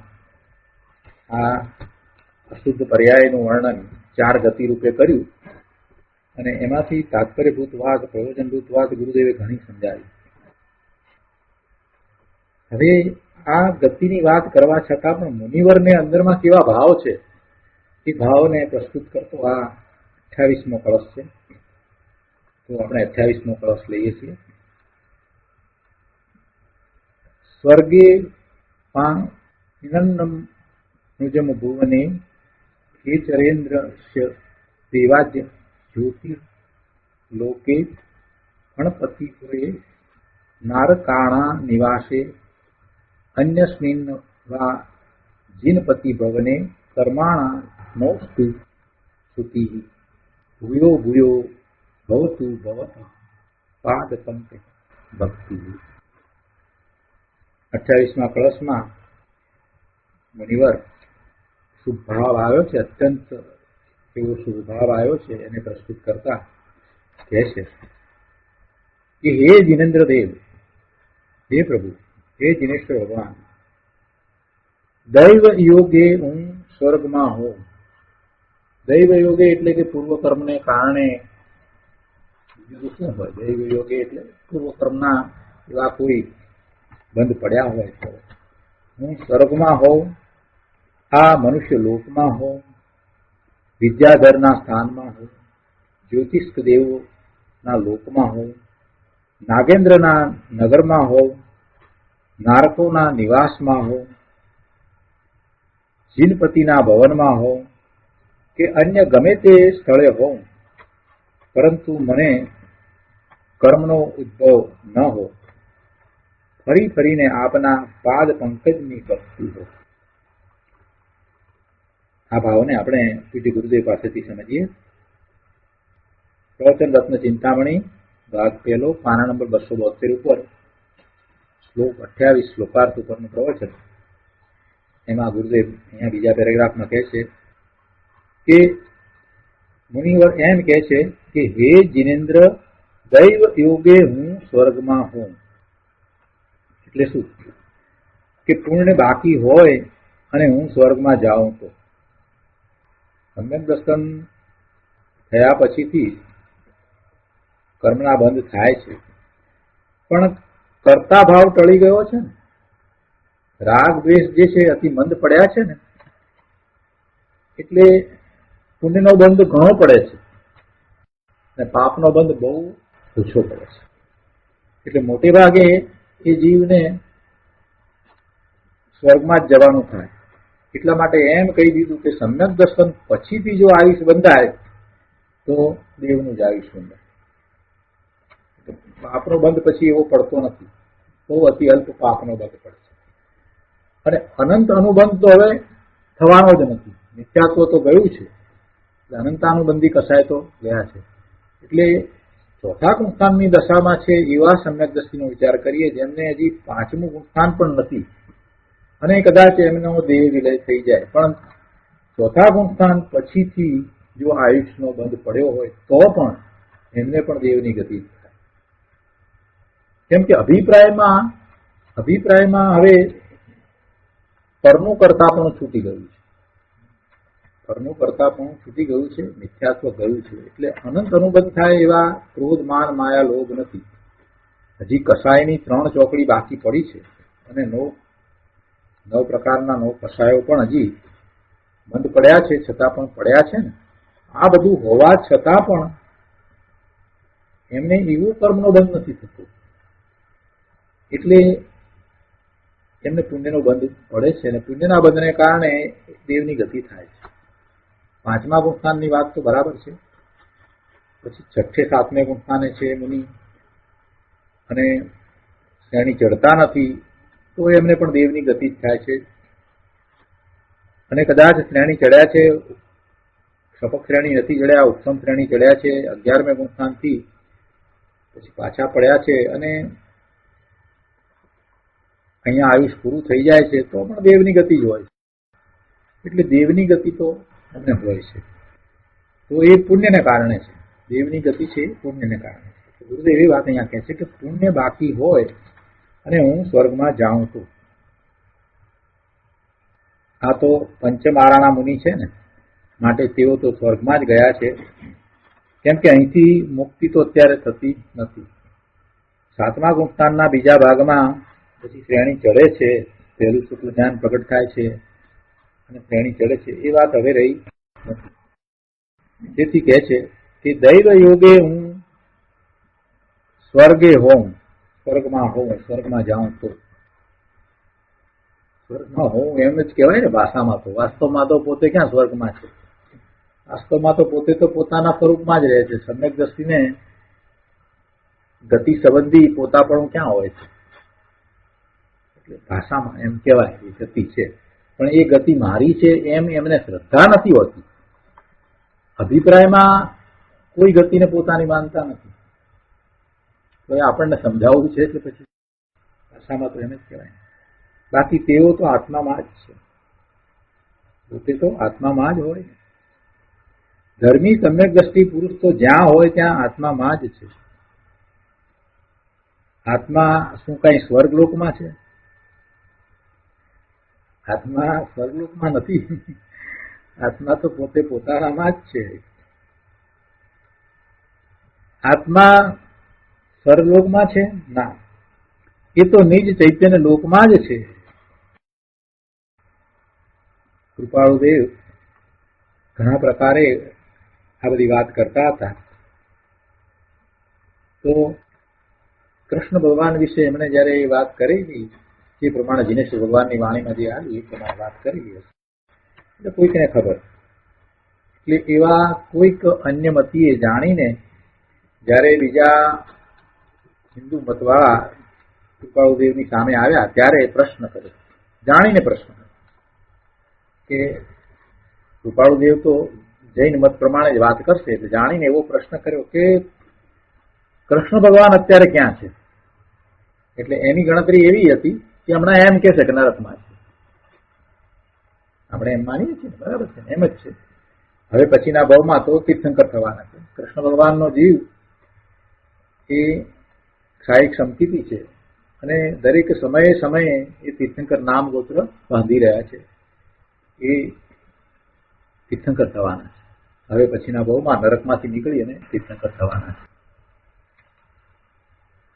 આ અશુદ્ધ પર્યાયનું વર્ણન 4 ગતિ રૂપે કર્યું અને એમાંથી તાત્પર્યભૂત વાત, પ્રયોજનભૂત વાત ગુરુદેવે ઘણી સમજાવી. હવે આ ગતિની વાત કરવા છતાં પણ મુનિવરને અંદરમાં કેવા ભાવ છે એ ભાવને પ્રસ્તુત કરતો આ 28મો કળશ છે. તો આપણે 28મો કળશ લઈએ છીએ. સ્વર્ગે પાનમ નુજમ ભુવને કેચરેન્દ્રસ્ય દેવાદ્ય જ્યોતિર લોકે ગણપતિપુરે નારકાણા નિવાસે અન્યસ્મિન વા જીનપતિ ભવને કર્માણા નોસ્તુ સુતિ ભૂયો ભૂયો ભવતુ ભવત પાદ પંકે ભક્તિ. 28મા કળશમાં મુનિવર શુભ ભાવ આવ્યો છે, અત્યંત એવો શુભ ભાવ આવ્યો છે, એને પ્રસ્તુત કરતા કહે છે કે હે જીનેન્દ્ર દેવ, હે પ્રભુ, હે જીનેશ્વર ભગવાન, દૈવ યોગે હું સ્વર્ગમાં હોઉં. દૈવ યોગે એટલે કે પૂર્વ કર્મને કારણે શું હોય? દૈવ યોગે એટલે પૂર્વ કર્મના એવા કોઈ બંધ પડ્યા હોય તો હું સ્વર્ગમાં હોઉં, આ મનુષ્ય લોકમાં હોઉં, વિદ્યાધરના સ્થાનમાં હોઉં, જ્યોતિષ દેવોના લોકમાં હોઉં, નાગેન્દ્રના નગરમાં હોઉં, નારકોના નિવાસમાં હોઉં, જીનપતિના ભવનમાં હોઉં કે અન્ય ગમે તે સ્થળે હોઉં, પરંતુ મને કર્મનો ઉદ્ભવ ન હો, ફરી ફરીને આપના પાદ પંકજની ભક્તિ હો. આ ભાવને આપણે પૂજ્ય ગુરુદેવ પાસેથી સમજીએ. પ્રવચન રત્ન ચિંતામણી ભાગ 1, પાના નંબર 272 ઉપર શ્લોક 28 શ્લોકાર્થ ઉપરનું પ્રવચન. એમાં ગુરુદેવ અહીંયા બીજા પેરેગ્રાફમાં કહે છે કે મુનિવર એમ કહે છે કે હે જીનેન્દ્ર, દૈવ યોગે હું સ્વર્ગમાં હોઉં. એટલે શું કે પુણ્ય બાકી હોય અને હું સ્વર્ગમાં જાઉં તો સમ્યક દર્શન થયા પછીથી કર્મના બંધ થાય છે, પણ કર્તા ભાવ ટળી ગયો છે ને, રાગ દ્વેષ જે છે અતિ મંદ પડ્યા છે ને, એટલે પુણ્યનો બંધ ઘણો પડે છે અને પાપનો બંધ બહુ ઓછો પડે છે. એટલે મોટે ભાગે એ જીવને સ્વર્ગમાં જ જવાનું થાય. એટલા માટે એમ કહી દીધું કે સમ્યક દર્શન પછીથી જો આયુષ બંધાય તો દેવનું જ આયુષ બંધાય. પાપનો બંધ પછી એવો પડતો નથી, બહુ અતિ અલ્પ પાપનો બંધ પડે છે. અને અનંત અનુબંધ તો હવે થવાનો જ નથી. મિથ્યાત્વ તો ગયું છે, અનંતાનુબંધી કસાય તો ગયા છે. એટલે ચોથા ગુણસ્થાનની દશામાં છે એવા સમ્યક દ્રષ્ટિનો વિચાર કરીએ જેમને હજી 5મું ગુણસ્થાન પણ નથી. અને કદાચ એમનો દેહ વિલય થઈ જાય, પણ ચોથા ગુણસ્થાન પછીથી જો આયુષનો બંધ પડ્યો હોય તો પણ એમને પણ દેવની ગતિ થાય. કેમ કે અભિપ્રાયમાં હવે પરનું કરતા પણ છૂટી ગયું છે. પરનું કરતા પણ છૂટી ગયું છે, મિથ્યાત્વ ગયું છે. એટલે અનંત અનુબંધ થાય એવા ક્રોધ, માન, માયા, લોભ નથી. હજી કસાયની 3 ચોકડી બાકી પડી છે અને 9 પ્રકારના 9 કસાયો પણ હજી બંધ પડ્યા છે, છતાં પણ પડ્યા છે ને. આ બધું હોવા છતાં પણ એમને એવું કર્મનો બંધ નથી થતો, એટલે એમને પુણ્યનો બંધ પડે છે અને પુણ્યના બંધને કારણે દેવની ગતિ થાય છે. 5મા ગુણસ્થાનની વાત તો બરાબર છે. પછી 6ઠે 7મે ગુણસ્થાને છે મુનિ અને શ્રેણી ચડતા નથી તો એમને પણ દેવની ગતિ જ થાય છે. અને કદાચ શ્રેણી ચડ્યા છે, સપક શ્રેણી નથી ચડ્યા, ઉત્તમ શ્રેણી ચડ્યા છે, 11મે ગુણસ્થાનથી પછી પાછા પડ્યા છે અને અહીંયા આયુષ પૂરું થઈ જાય છે તો પણ દેવની ગતિ જ હોય છે. એટલે દેવની ગતિ તો એમને હોય છે, તો એ પુણ્યને કારણે છે. દેવની ગતિ છે એ પુણ્યને કારણે છે. ગુરુદેવ એવી વાત અહીંયા કહે છે કે પુણ્ય બાકી હોય અને હું સ્વર્ગમાં જાઉં તો. આ તો પંચમાળાના મુનિ છે ને, માટે તેઓ તો સ્વર્ગમાં જ ગયા છે, કેમ કે અહીંથી મુક્તિ તો અત્યારે થતી નથી. 7મા ગુણસ્થાનના બીજા ભાગમાં પછી શ્રેણી ચડે છે, પહેલું શુક્લ જ્ઞાન પ્રગટ થાય છે અને શ્રેણી ચડે છે, એ વાત હવે રહી નથી. તેથી કહે છે કે દૈવ યોગે હું સ્વર્ગે હોઉં, સ્વર્ગમાં જાઉં તો. સ્વર્ગમાં હોઉં એમ જ કહેવાય ને ભાષામાં, તો વાસ્તવમાં તો પોતે ક્યાં સ્વર્ગમાં છે. વાસ્તવમાં તો પોતે તો પોતાના સ્વરૂપમાં જ રહે છે. સમ્યક દ્રષ્ટિને ગતિ સંબંધી પોતાપણું ક્યાં હોય છે. એટલે ભાષામાં એમ કહેવાય એ ગતિ છે, પણ એ ગતિ મારી છે એમ એમને શ્રદ્ધા નથી હોતી. અભિપ્રાયમાં કોઈ ગતિને પોતાની માનતા નથી. તો એ આપણને સમજાવવું છે એટલે પછી ભાષામાં તો એમ જ કહેવાય. બાકી તેઓ તો આત્મામાં જ છે, પોતે તો આત્મામાં જ હોય. ધર્મી સમ્યક દ્રષ્ટિ પુરુષ તો જ્યાં હોય ત્યાં આત્મામાં જ છે. આત્મા શું કઈ સ્વર્ગલોકમાં છે? આત્મા સ્વર્ગલોકમાં નથી. આત્મા તો પોતે પોતાનામાં જ છે. આત્મા સ્વર્ગલોકમાં છે? ના, એ તો નિજ ચૈતન્ય લોકમાં જ છે. કૃપાળુદેવ ઘણા પ્રકારે આ બધી વાત કરતા હતા. તો કૃષ્ણ ભગવાન વિશે એમણે જયારે એ વાત કરેલી, જે પ્રમાણે જીનેશ્વર ભગવાનની વાણીમાં જે આવી એ પ્રમાણે વાત કરેલી હશે, એટલે કોઈકને ખબર. એટલે એવા કોઈક અન્ય મતીએ જાણીને જયારે બીજા હિન્દુ મતવાળા કૃપાળુદેવની સામે આવ્યા ત્યારે પ્રશ્ન કર્યો, જાણીને પ્રશ્ન કર્યો કે કૃપાળુદેવ તો જૈન મત પ્રમાણે જ વાત કરશે, એટલે જાણીને એવો પ્રશ્ન કર્યો કે કૃષ્ણ ભગવાન અત્યારે ક્યાં છે? એટલે એની ગણતરી એવી હતી કે હમણાં એમ કે છે કે નરકમાં છે. આપણે એમ માનીએ છીએ, બરાબર છે, એમ જ છે. હવે પછીના ભાવમાં તો તીર્થંકર થવાના છે. કૃષ્ણ ભગવાનનો જીવ એ ક્ષાયિક સમકીતી છે અને દરેક સમયે સમયે એ તીર્થંકર નામ ગોત્ર બાંધી રહ્યા છે. એ તીર્થંકર થવાના છે. હવે પછીના ભાવમાં નરકમાંથી નીકળી અને તીર્થંકર થવાના છે.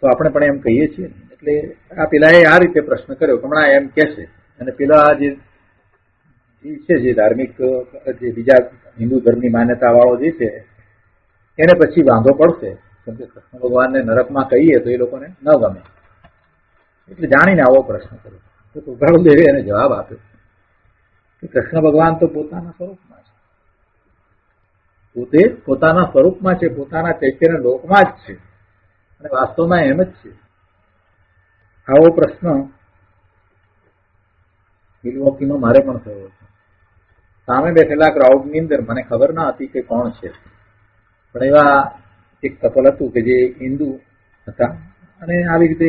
તો આપણે પણ એમ કહીએ છીએ. એટલે આ પેલાએ આ રીતે પ્રશ્ન કર્યો, હમણાં એમ કહેશે, અને પેલા જે છે જે ધાર્મિક જે બીજા હિન્દુ ધર્મની માન્યતા વાળો જે છે એને પછી વાંધો પડશે, કેમ કે કૃષ્ણ ભગવાનને નરકમાં કહીએ તો એ લોકોને ન ગમે. એટલે જાણીને આવો પ્રશ્ન કર્યો. તો કૃપાળુદેવે એને જવાબ આપ્યો કે કૃષ્ણ ભગવાન તો પોતાના સ્વરૂપમાં છે, પોતે પોતાના સ્વરૂપમાં છે, પોતાના ચૈતન્ય લોકમાં જ છે અને વાસ્તવમાં એમ જ છે. આવો પ્રશ્ન મિલવોકીમાં મારે પણ થયો હતો. સામે બેઠેલા ક્રાઉડની અંદર મને ખબર ના હતી કે કોણ છે, પણ એવા એક કપલ હતું કે જે હિન્દુ હતા અને આવી રીતે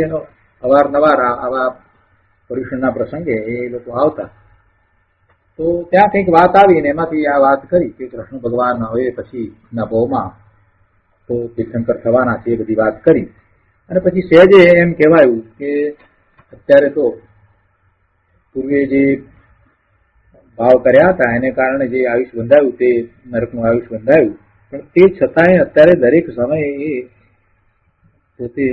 અવારનવાર આવા પર્યુષણના પ્રસંગે એ લોકો આવતા, તો ત્યાં કંઈક વાત આવી ને એમાંથી આ વાત કરી કે કૃષ્ણ ભગવાન હવે પછીના ભાવમાં તો તીર્થંકર થવાના છે, એ બધી વાત કરી. અને પછી સહેજે એમ કહેવાયું કે અત્યારે તો પૂર્વે જે ભાવ કર્યા હતા એને કારણે જે આયુષ બંધાયું તે નરકનું આયુષ બંધાયું, પણ તે છતાંય અત્યારે દરેક સમયે એ પોતે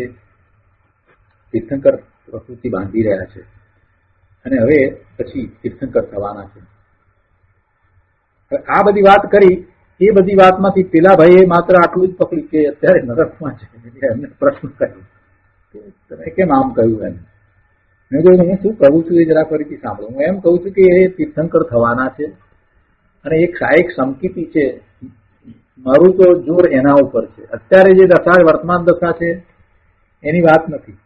તીર્થંકર પ્રકૃતિ બાંધી રહ્યા છે અને હવે પછી તીર્થંકર થવાના છે. આ બધી વાત કરી, એ બધી વાતમાંથી પેલા ભાઈએ માત્ર આટલું જ પકડ્યું કે અત્યારે નરકમાં છે. એમને પ્રશ્ન કર્યો કે તમે કેમ આમ કહ્યું? એમ મેં કહ્યું હું શું કહું છું એ જરા ફરીથી સાંભળો. હું એમ કહું છું કે એ તીર્થંકર થવાના છે અને એક સમકીતી છે, મારું તો જોર એના ઉપર છે. અત્યારે જે દશા વર્તમાન દશા છે એની વાત નથી,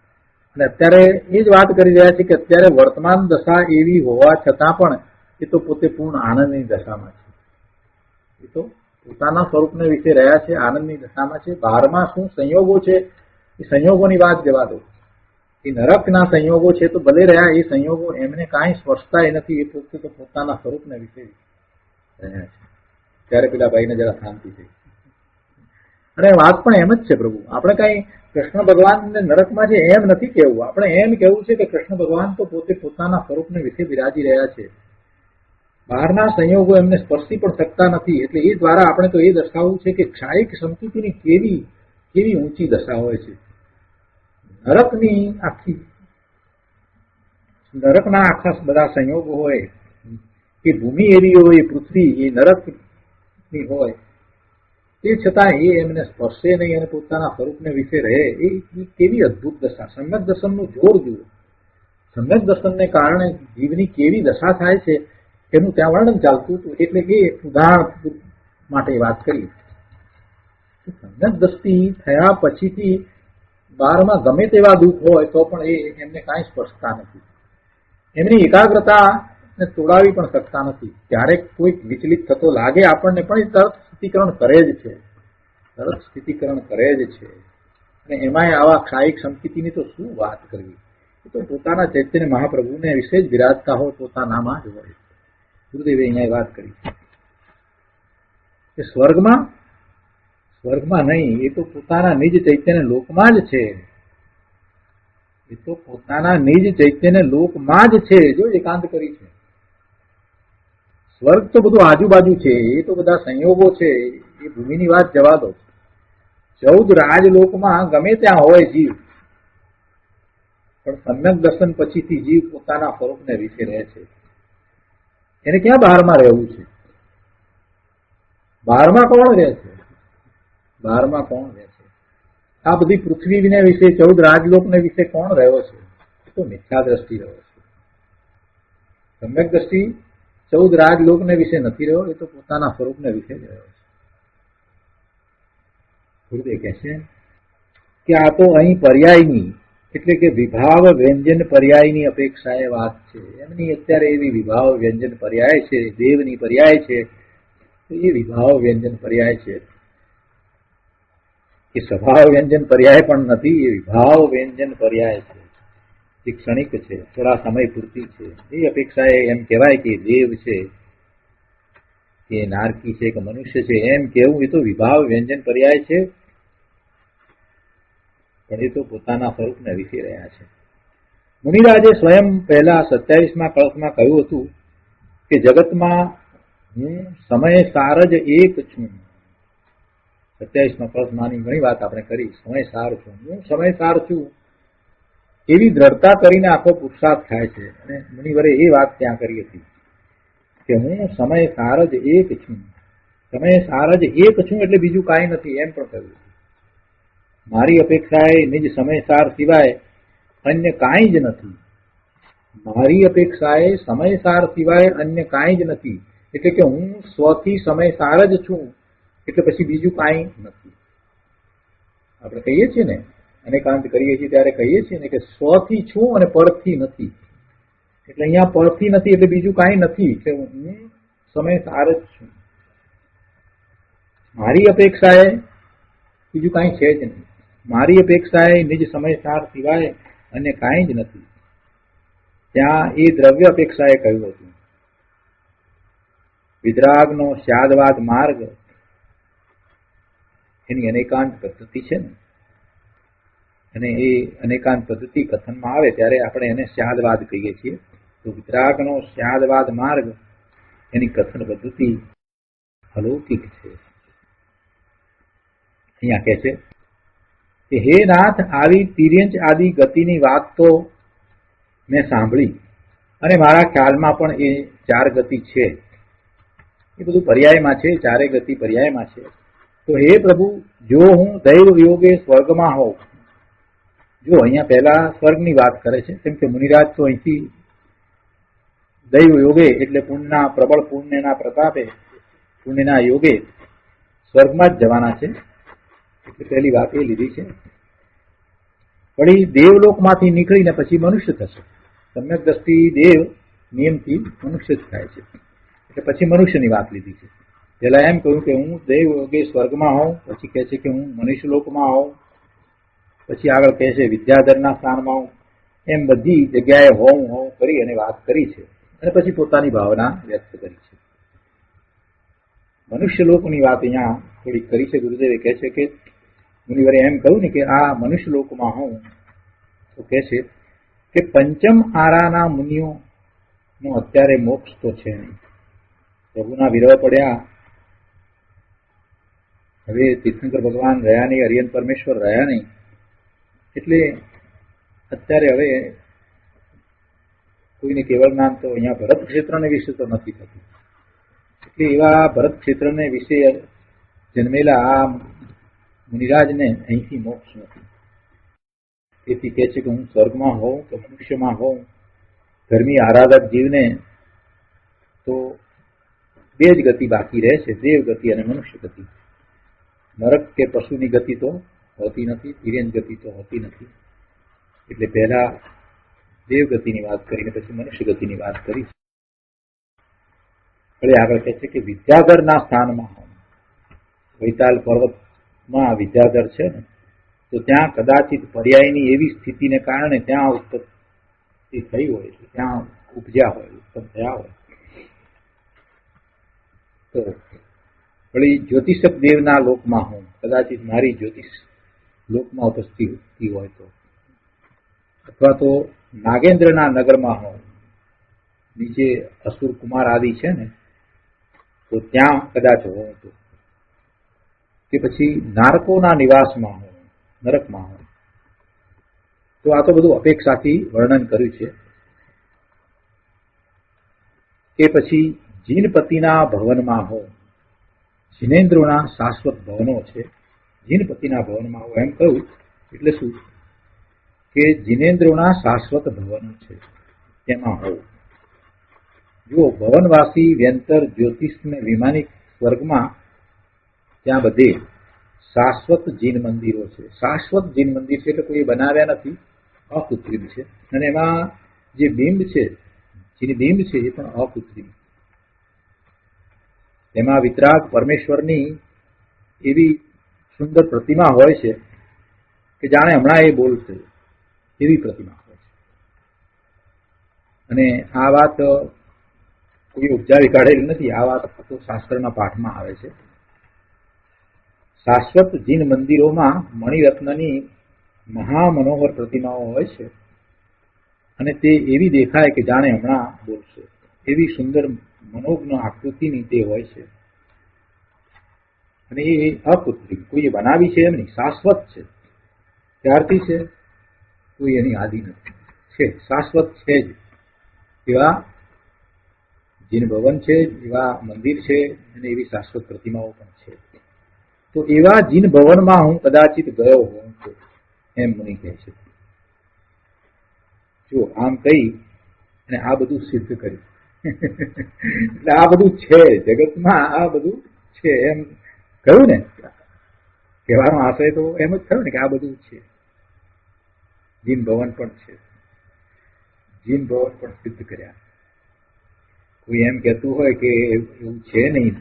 અને અત્યારે એ જ વાત કરી રહ્યા છે કે અત્યારે વર્તમાન દશા એવી હોવા છતાં પણ એ તો પોતે પૂર્ણ આનંદની દશામાં છે. એ તો પોતાના સ્વરૂપને વિશે રહ્યા છે, આનંદની દશામાં છે. બહારમાં શું સંયોગો છે એ સંયોગોની વાત જવા દો. એ નરકના સંયોગો છે તો ભલે રહ્યા, એ સંયોગો એમને કાંઈ સ્પર્શતા નથી. એ પોતે તો પોતાના સ્વરૂપને વિશે રહ્યા છે. ત્યારે પેલા ભાઈને જરા શાંતિ થઈ. અને વાત પણ એમ જ છે પ્રભુ, આપણે કઈ કૃષ્ણ ભગવાનને નરકમાં છે એમ નથી કહેવું. આપણે એમ કહેવું છે કે કૃષ્ણ ભગવાન તો પોતે પોતાના સ્વરૂપને વિશે બિરાજી રહ્યા છે. બહારના સંયોગો એમને સ્પર્શી પણ શકતા નથી. એટલે એ દ્વારા આપણે તો એ દર્શાવવું છે કે ક્ષાયિક સંસ્કૃતિની કેવી ઊંચી દશા હોય છે. નરકના આખા બધા સંયોગો હોય, એ ભૂમિ એવી હોય, પૃથ્વી એ નરકની હોય, તે છતાં એ એમને સ્પર્શે નહીં અને પોતાના સ્વરૂપને વિશે રહે. એ કેવી અદભુત દશા! સમ્યક દર્શનનું જોર જુઓ. સમ્યક દર્શનને કારણે જીવની કેવી દશા થાય છે એનું ત્યાં વર્ણન ચાલતું હતું. એટલે એ ઉદાહરણ માટે વાત કરી. સમ્યક દ્રષ્ટિ થયા પછીથી બહારમાં ગમે તેવા દુઃખ હોય તો પણ એ એમને કાંઈ સ્પર્શતા નથી. એમની એકાગ્રતાને તોડાવી પણ શકતા નથી. ક્યારેક કોઈક વિચલિત થતો લાગે આપણને પણ એ તરત સ્થિતિકરણ કરે જ છે. અને એમાંય આવા ક્ષાયિક સંસ્કૃતિની તો શું વાત કરવી. એ તો પોતાના ચૈતન્ય મહાપ્રભુને વિશે જ બિરાજતા હોય, પોતાનામાં જ હોય. ગુરુદેવે અહીંયા વાત કરી કે સ્વર્ગમાં નહીં, એ તો પોતાના નિજ ચૈતન્ય લોકમાં જ છે. એ તો પોતાના નિજ ચૈતન્ય લોકમાં જ છે. જો એકાંત કરી છે. સ્વર્ગ તો બધું આજુબાજુ છે, એ તો બધા સંયોગો છે. એ ભૂમિની વાત જવા દો. 14 રાજલોકમાં ગમે ત્યાં હોય જીવ, પણ સમ્યક દર્શન પછીથી જીવ પોતાના સ્વરૂપને વિશે રહે છે. એને ક્યાં બહારમાં રહેવું છે? બહારમાં કોણ રહે છે? આ બધી પૃથ્વીને વિશે 14 રાજલોકને વિશે કોણ રહ્યો છે? તો મિથ્યા દ્રષ્ટિ રહ્યો છે. સમ્યક દ્રષ્ટિ 14 રાજલોકને વિશે નથી રહ્યો, એ તો પોતાના સ્વરૂપને વિશે જ રહ્યો છે. ગુરુદેવ કહે છે કે આ તો અહીં પર્યાયની, એટલે કે વિભાવ વ્યંજન પર્યાયની અપેક્ષાએ વાત છે. એમની અત્યારે એવી વિભાવ વ્યંજન પર્યાય છે, દેવની પર્યાય છે, તો એ વિભાવ વ્યંજન પર્યાય છે. એ સ્વભાવ વ્યંજન પર્યાય પણ નથી, એ વિભાવ વ્યંજન પર્યાય છે. એ ક્ષણિક છે, થોડા સમય પૂરતી છે. એ અપેક્ષાએ એમ કહેવાય કે દેવ છે કે નારકી છે કે મનુષ્ય છે એમ કેવું, એ તો વિભાવ વ્યંજન પર્યાય છે. પણ એ તો પોતાના સ્વરૂપને વિશે રહ્યા છે. મુનિરાજે સ્વયં પહેલા 27મા કલ્પમાં કહ્યું હતું કે જગતમાં હું સમય સાર જ એક છું. 27મા કલ્પમાંની ઘણી વાત આપણે કરી. સમય સાર છું, હું સમય સાર છું, એવી દ્રઢતા કરીને આખો પુરુષાર્થ થાય છે. અને મુનિવરે એ વાત ત્યાં કરી હતી કે હું સમય સાર જ એક છું. સમય સાર જ એક છું એટલે બીજું કાંઈ નથી એમ પણ કહ્યું. મારી અપેક્ષાએ નિજ સમયસાર સિવાય અન્ય કાંઈ જ નથી. મારી અપેક્ષાએ સમયસાર સિવાય અન્ય કાંઈ જ નથી. એટલે કે હું સ્વથી સમયસાર જ છું, એટલે પછી બીજું કાંઈ નથી. આપણે કહીએ છીએ ને, અનેકાંત કરીએ છીએ ત્યારે કહીએ છીએ ને કે સ્વથી છું અને પરથી નથી. એટલે અહીંયા પરથી નથી એટલે બીજું કાંઈ નથી, કે હું સમયસાર જ છું. મારી અપેક્ષાએ બીજું કાંઈ છે જ નહીં. મારી અપેક્ષાએ નિજ સમયસાર સિવાય અન્ય કાંઈ જ નથી. ત્યાં એ દ્રવ્ય અપેક્ષાએ કહ્યું હતું. વિતરાગનો સ્યાદવાદ માર્ગ એની અનેકાંત પદ્ધતિ છે ને, અને એ અનેકાંત પદ્ધતિ કથનમાં આવે ત્યારે આપણે એને સ્યાદવાદ કહીએ છીએ. તો વિતરાગનો સ્યાદવાદ માર્ગ એની કથન પદ્ધતિ અલૌકિક છે. અહીંયા કહે છે કે હે નાથ, આવી તિર્યંચ આદિ ગતિની વાત તો મેં સાંભળી અને મારા ખ્યાલમાં પણ એ 4 ગતિ છે. એ બધું પર્યાયમાં છે, 4 ગતિ પર્યાયમાં છે. તો હે પ્રભુ, જો હું દૈવ યોગે સ્વર્ગમાં હોઉં, જો અહીંયા પહેલા સ્વર્ગની વાત કરે છે, કેમ કે મુનિરાજ તો અહીંથી દૈવ યોગે એટલે પુણ્યના પ્રબળ પુણ્યના પ્રતાપે પુણ્યના યોગે સ્વર્ગમાં જ જવાના છે. એટલે પહેલી વાત એ લીધી છે. વળી દેવલોકમાંથી નીકળીને પછી મનુષ્ય થશે. સમ્યક દ્રષ્ટિ દેવ નિયમથી મનુષ્ય જ થાય છે, એટલે પછી મનુષ્યની વાત લીધી છે. પેલા એમ કહ્યું કે હું દૈવ યોગે સ્વર્ગમાં હોઉં, પછી કહે છે કે હું મનુષ્ય લોકમાં હોઉં, પછી આગળ કહે છે વિદ્યાધરના સ્થાનમાં હોઉં. એમ બધી જગ્યાએ હોઉં હોઉં કરી અને વાત કરી છે, અને પછી પોતાની ભાવના વ્યક્ત કરી છે. મનુષ્ય લોકની વાત અહીંયા થોડીક કરી છે. ગુરુદેવે કહે છે કે મુનિવરે એમ કહ્યું ને કે આ મનુષ્ય લોકમાં હોઉં, તો કહે છે કે પંચમ આરાના મુનિઓનો અત્યારે મોક્ષ તો છે નહીં. પ્રભુના વિરહ પડ્યા, હવે તીર્થંકર ભગવાન રહ્યા નહીં, હરિયન પરમેશ્વર રહ્યા નહીં, એટલે અત્યારે હવે કોઈને કેવળ જ્ઞાન તો અહીંયા ભરત ક્ષેત્રને વિશે તો નથી થતું. એટલે એવા ભરત ક્ષેત્રને વિશે જન્મેલા આ મુનિરાજને અહીંથી મોક્ષ નથી. તેથી કહે છે કે હું સ્વર્ગમાં હોઉં કે મનુષ્યમાં હોઉં, ધર્મી આરાધક જીવને તો 2 જ ગતિ બાકી રહે છે, દેવ ગતિ અને મનુષ્ય ગતિ. નરક કે પશુની ગતિ તો હોતી નથી, તિર્યંચ ગતિ તો હોતી નથી. એટલે પહેલા દેવ ગતિની વાત કરીને પછી મનુષ્ય ગતિની વાત કરી. હવે આગળ કહે છે કે વિદ્યાધરના સ્થાનમાં હોઉં. વૈતાલ પર્વતમાં વિદ્યાધર છે ને, તો ત્યાં કદાચિત પર્યાયની એવી સ્થિતિને કારણે ત્યાં ઉત્પત્તિ થઈ હોય, ત્યાં ઉપજ્યા હોય, ઉત્પન્ન થયા હોય. તો વળી જ્યોતિષક દેવના લોકમાં હું, કદાચિત મારી જ્યોતિષ લોકમાં ઉપસ્થિત હોય તો, અથવા તો નાગેન્દ્રના નગરમાં હોઉં, નીચે અસુર કુમાર આદિ છે ને, તો ત્યાં કદાચ હોઉં તો, કે પછી નારકોના નિવાસમાં હોઉં, નરકમાં હોઉં. તો આ તો બધું અપેક્ષાથી વર્ણન કર્યું છે. કે પછી જીનપતિના ભવનમાં હોઉં, જીનેન્દ્રોના શાશ્વત ભવનો છે, જીનપતિના ભવનમાં હોઉં એમ કહ્યું એટલે શું કે જીનેન્દ્રોના શાશ્વત ભવનો છે તેમાં હોઉં. જો ભવનવાસી વ્યંતર જ્યોતિષને વિમાનિક સ્વર્ગમાં ત્યાં બધે શાશ્વત જીન મંદિરો છે. શાશ્વત જીન મંદિર છે એટલે કોઈ બનાવ્યા નથી, અકૃત્રિમ છે. અને એમાં જે બિંબ છે, જીન બિંબ છે, એ પણ અકૃત્રિમ. એમાં વિતરાગ પરમેશ્વરની એવી સુંદર પ્રતિમા હોય છે કે જાણે હમણાં એ બોલશે એવી પ્રતિમા હોય છે. અને આ વાત કોઈ ઉપજાવી કાઢેલી નથી, આ વાત તો શાસ્ત્રના પાઠમાં આવે છે. શાશ્વત જીન મંદિરોમાં મણિરત્નની મહામનોહર પ્રતિમાઓ હોય છે, અને તે એવી દેખાય કે જાણે હમણાં બોલશે એવી સુંદર મનોજ્ઞ આકૃતિની તે હોય છે. અને એ અકૃત્રિમ, કોઈ બનાવી છે એમ નહીં, શાશ્વત છે. ત્યારથી છે, કોઈ એની આદિ નથી, છે શાશ્વત છે જ. એવા જીન ભવન છે, એવા મંદિર છે, અને એવી શાશ્વત પ્રતિમાઓ પણ છે. તો એવા જીન ભવનમાં હું કદાચિત ગયો હોઉં તો, એમ મુનિ કહે છે. જો આમ કહી અને આ બધું સિદ્ધ કર્યું. એટલે આ બધું છે જગતમાં, આ બધું છે એમ કહ્યું ને. કહેવાનો આશય તો એમ જ થયો ને કે આ બધું છે. જીન ભવન પણ છે, જીન ભવન પણ સિદ્ધ કર્યા. કોઈ એમ કહેતું હોય કે એવું છે નહીં,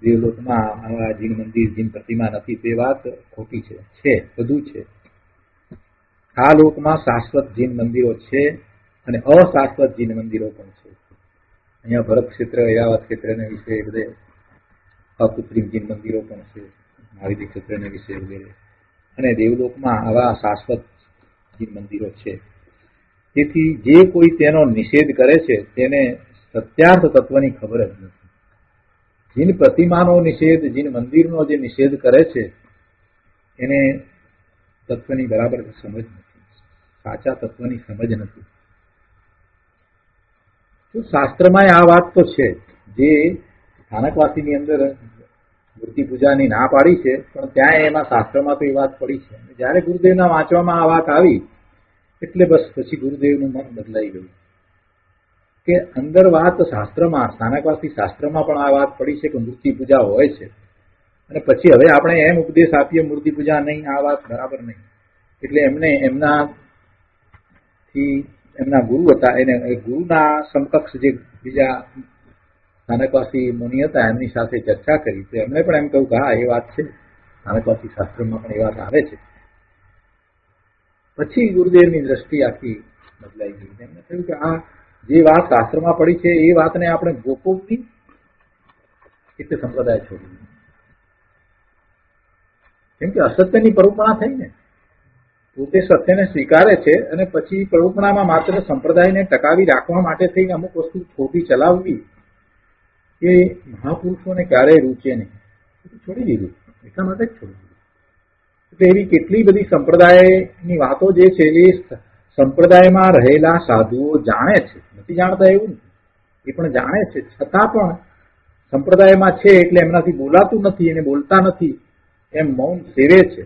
દેવલોકમાં આવા જીન મંદિર, જીન પ્રતિમા નથી, તે વાત ખોટી છે. બધું છે. આ લોકમાં શાશ્વત જીન મંદિરો છે, અને અશાશ્વત જીન મંદિરો પણ છે. અહીંયા ભરત ક્ષેત્ર, ઐરાવત ક્ષેત્રને વિશે બધે અકૃત્રિમ જીન મંદિરો પણ છે, મહાવીર ક્ષેત્રને વિશે વગેરે. અને દેવલોકમાં આવા શાશ્વત જીન મંદિરો છે. તેથી જે કોઈ તેનો નિષેધ કરે છે તેને સત્યાર્થ તત્વની ખબર જ નથી. જીન પ્રતિમાનો નિષેધ, જીન મંદિરનો જે નિષેધ કરે છે એને તત્વની બરાબર સમજ નથી, સાચા તત્વની સમજ નથી. તો શાસ્ત્રમાં આ વાત તો છે, જે સ્થાનકવાસીની અંદર મૂર્તિ પૂજાની ના પાડી છે, પણ ત્યાં એમાં શાસ્ત્રમાં તો એ વાત પડી છે. જયારે ગુરુદેવના વાંચવામાં આ વાત આવી એટલે બસ પછી ગુરુદેવનું મન બદલાઈ ગયું કે અંદર વાત શાસ્ત્રમાં, સ્થાનકવાસી શાસ્ત્રમાં પણ આ વાત પડી છે કે મૂર્તિ પૂજા હોય છે, અને પછી હવે આપણે એમ ઉપદેશ આપીએ મૂર્તિ પૂજા નહીં, આ વાત બરાબર નહીં. એટલે એમને એમના ગુરુ હતા, એને ગુરુના સમકક્ષ જે બીજા સ્થાનકવાસી મુનિ હતા એમની સાથે ચર્ચા કરી, તો એમણે પણ એમ કહ્યું કે હા, એ વાત છે, સ્થાનકવાસી શાસ્ત્રમાં પણ એ વાત આવે છે. પછી ગુરુદેવની દ્રષ્ટિ આખી બદલાઈ ગઈ. એમને કહ્યું કે આ જે વાત શાસ્ત્રમાં પડી છે એ વાતને આપણે ગોપવવી એટલે સંપ્રદાય છોડવી. કેમ કે અસત્યની પ્રરૂપણા થઈ ને, પોતે સત્યને સ્વીકારે છે અને પછી પ્રરૂપણામાં માત્ર સંપ્રદાયને ટકાવી રાખવા માટે થઈને અમુક વસ્તુ ખોટી ચલાવવી એ મહાપુરુષોને ક્યારેય રૂચે નહીં. છોડી દીધું, એટલા માટે જ છોડી દીધું. એટલે એવી કેટલી બધી સંપ્રદાયની વાતો જે છે એ સંપ્રદાયમાં રહેલા સાધુઓ જાણે છે, નથી જાણતા એવું નથી, એ પણ જાણે છે, છતાં પણ સંપ્રદાયમાં છે એટલે એમનાથી બોલાતું નથી, એને બોલતા નથી, એમ મૌન સેવે છે.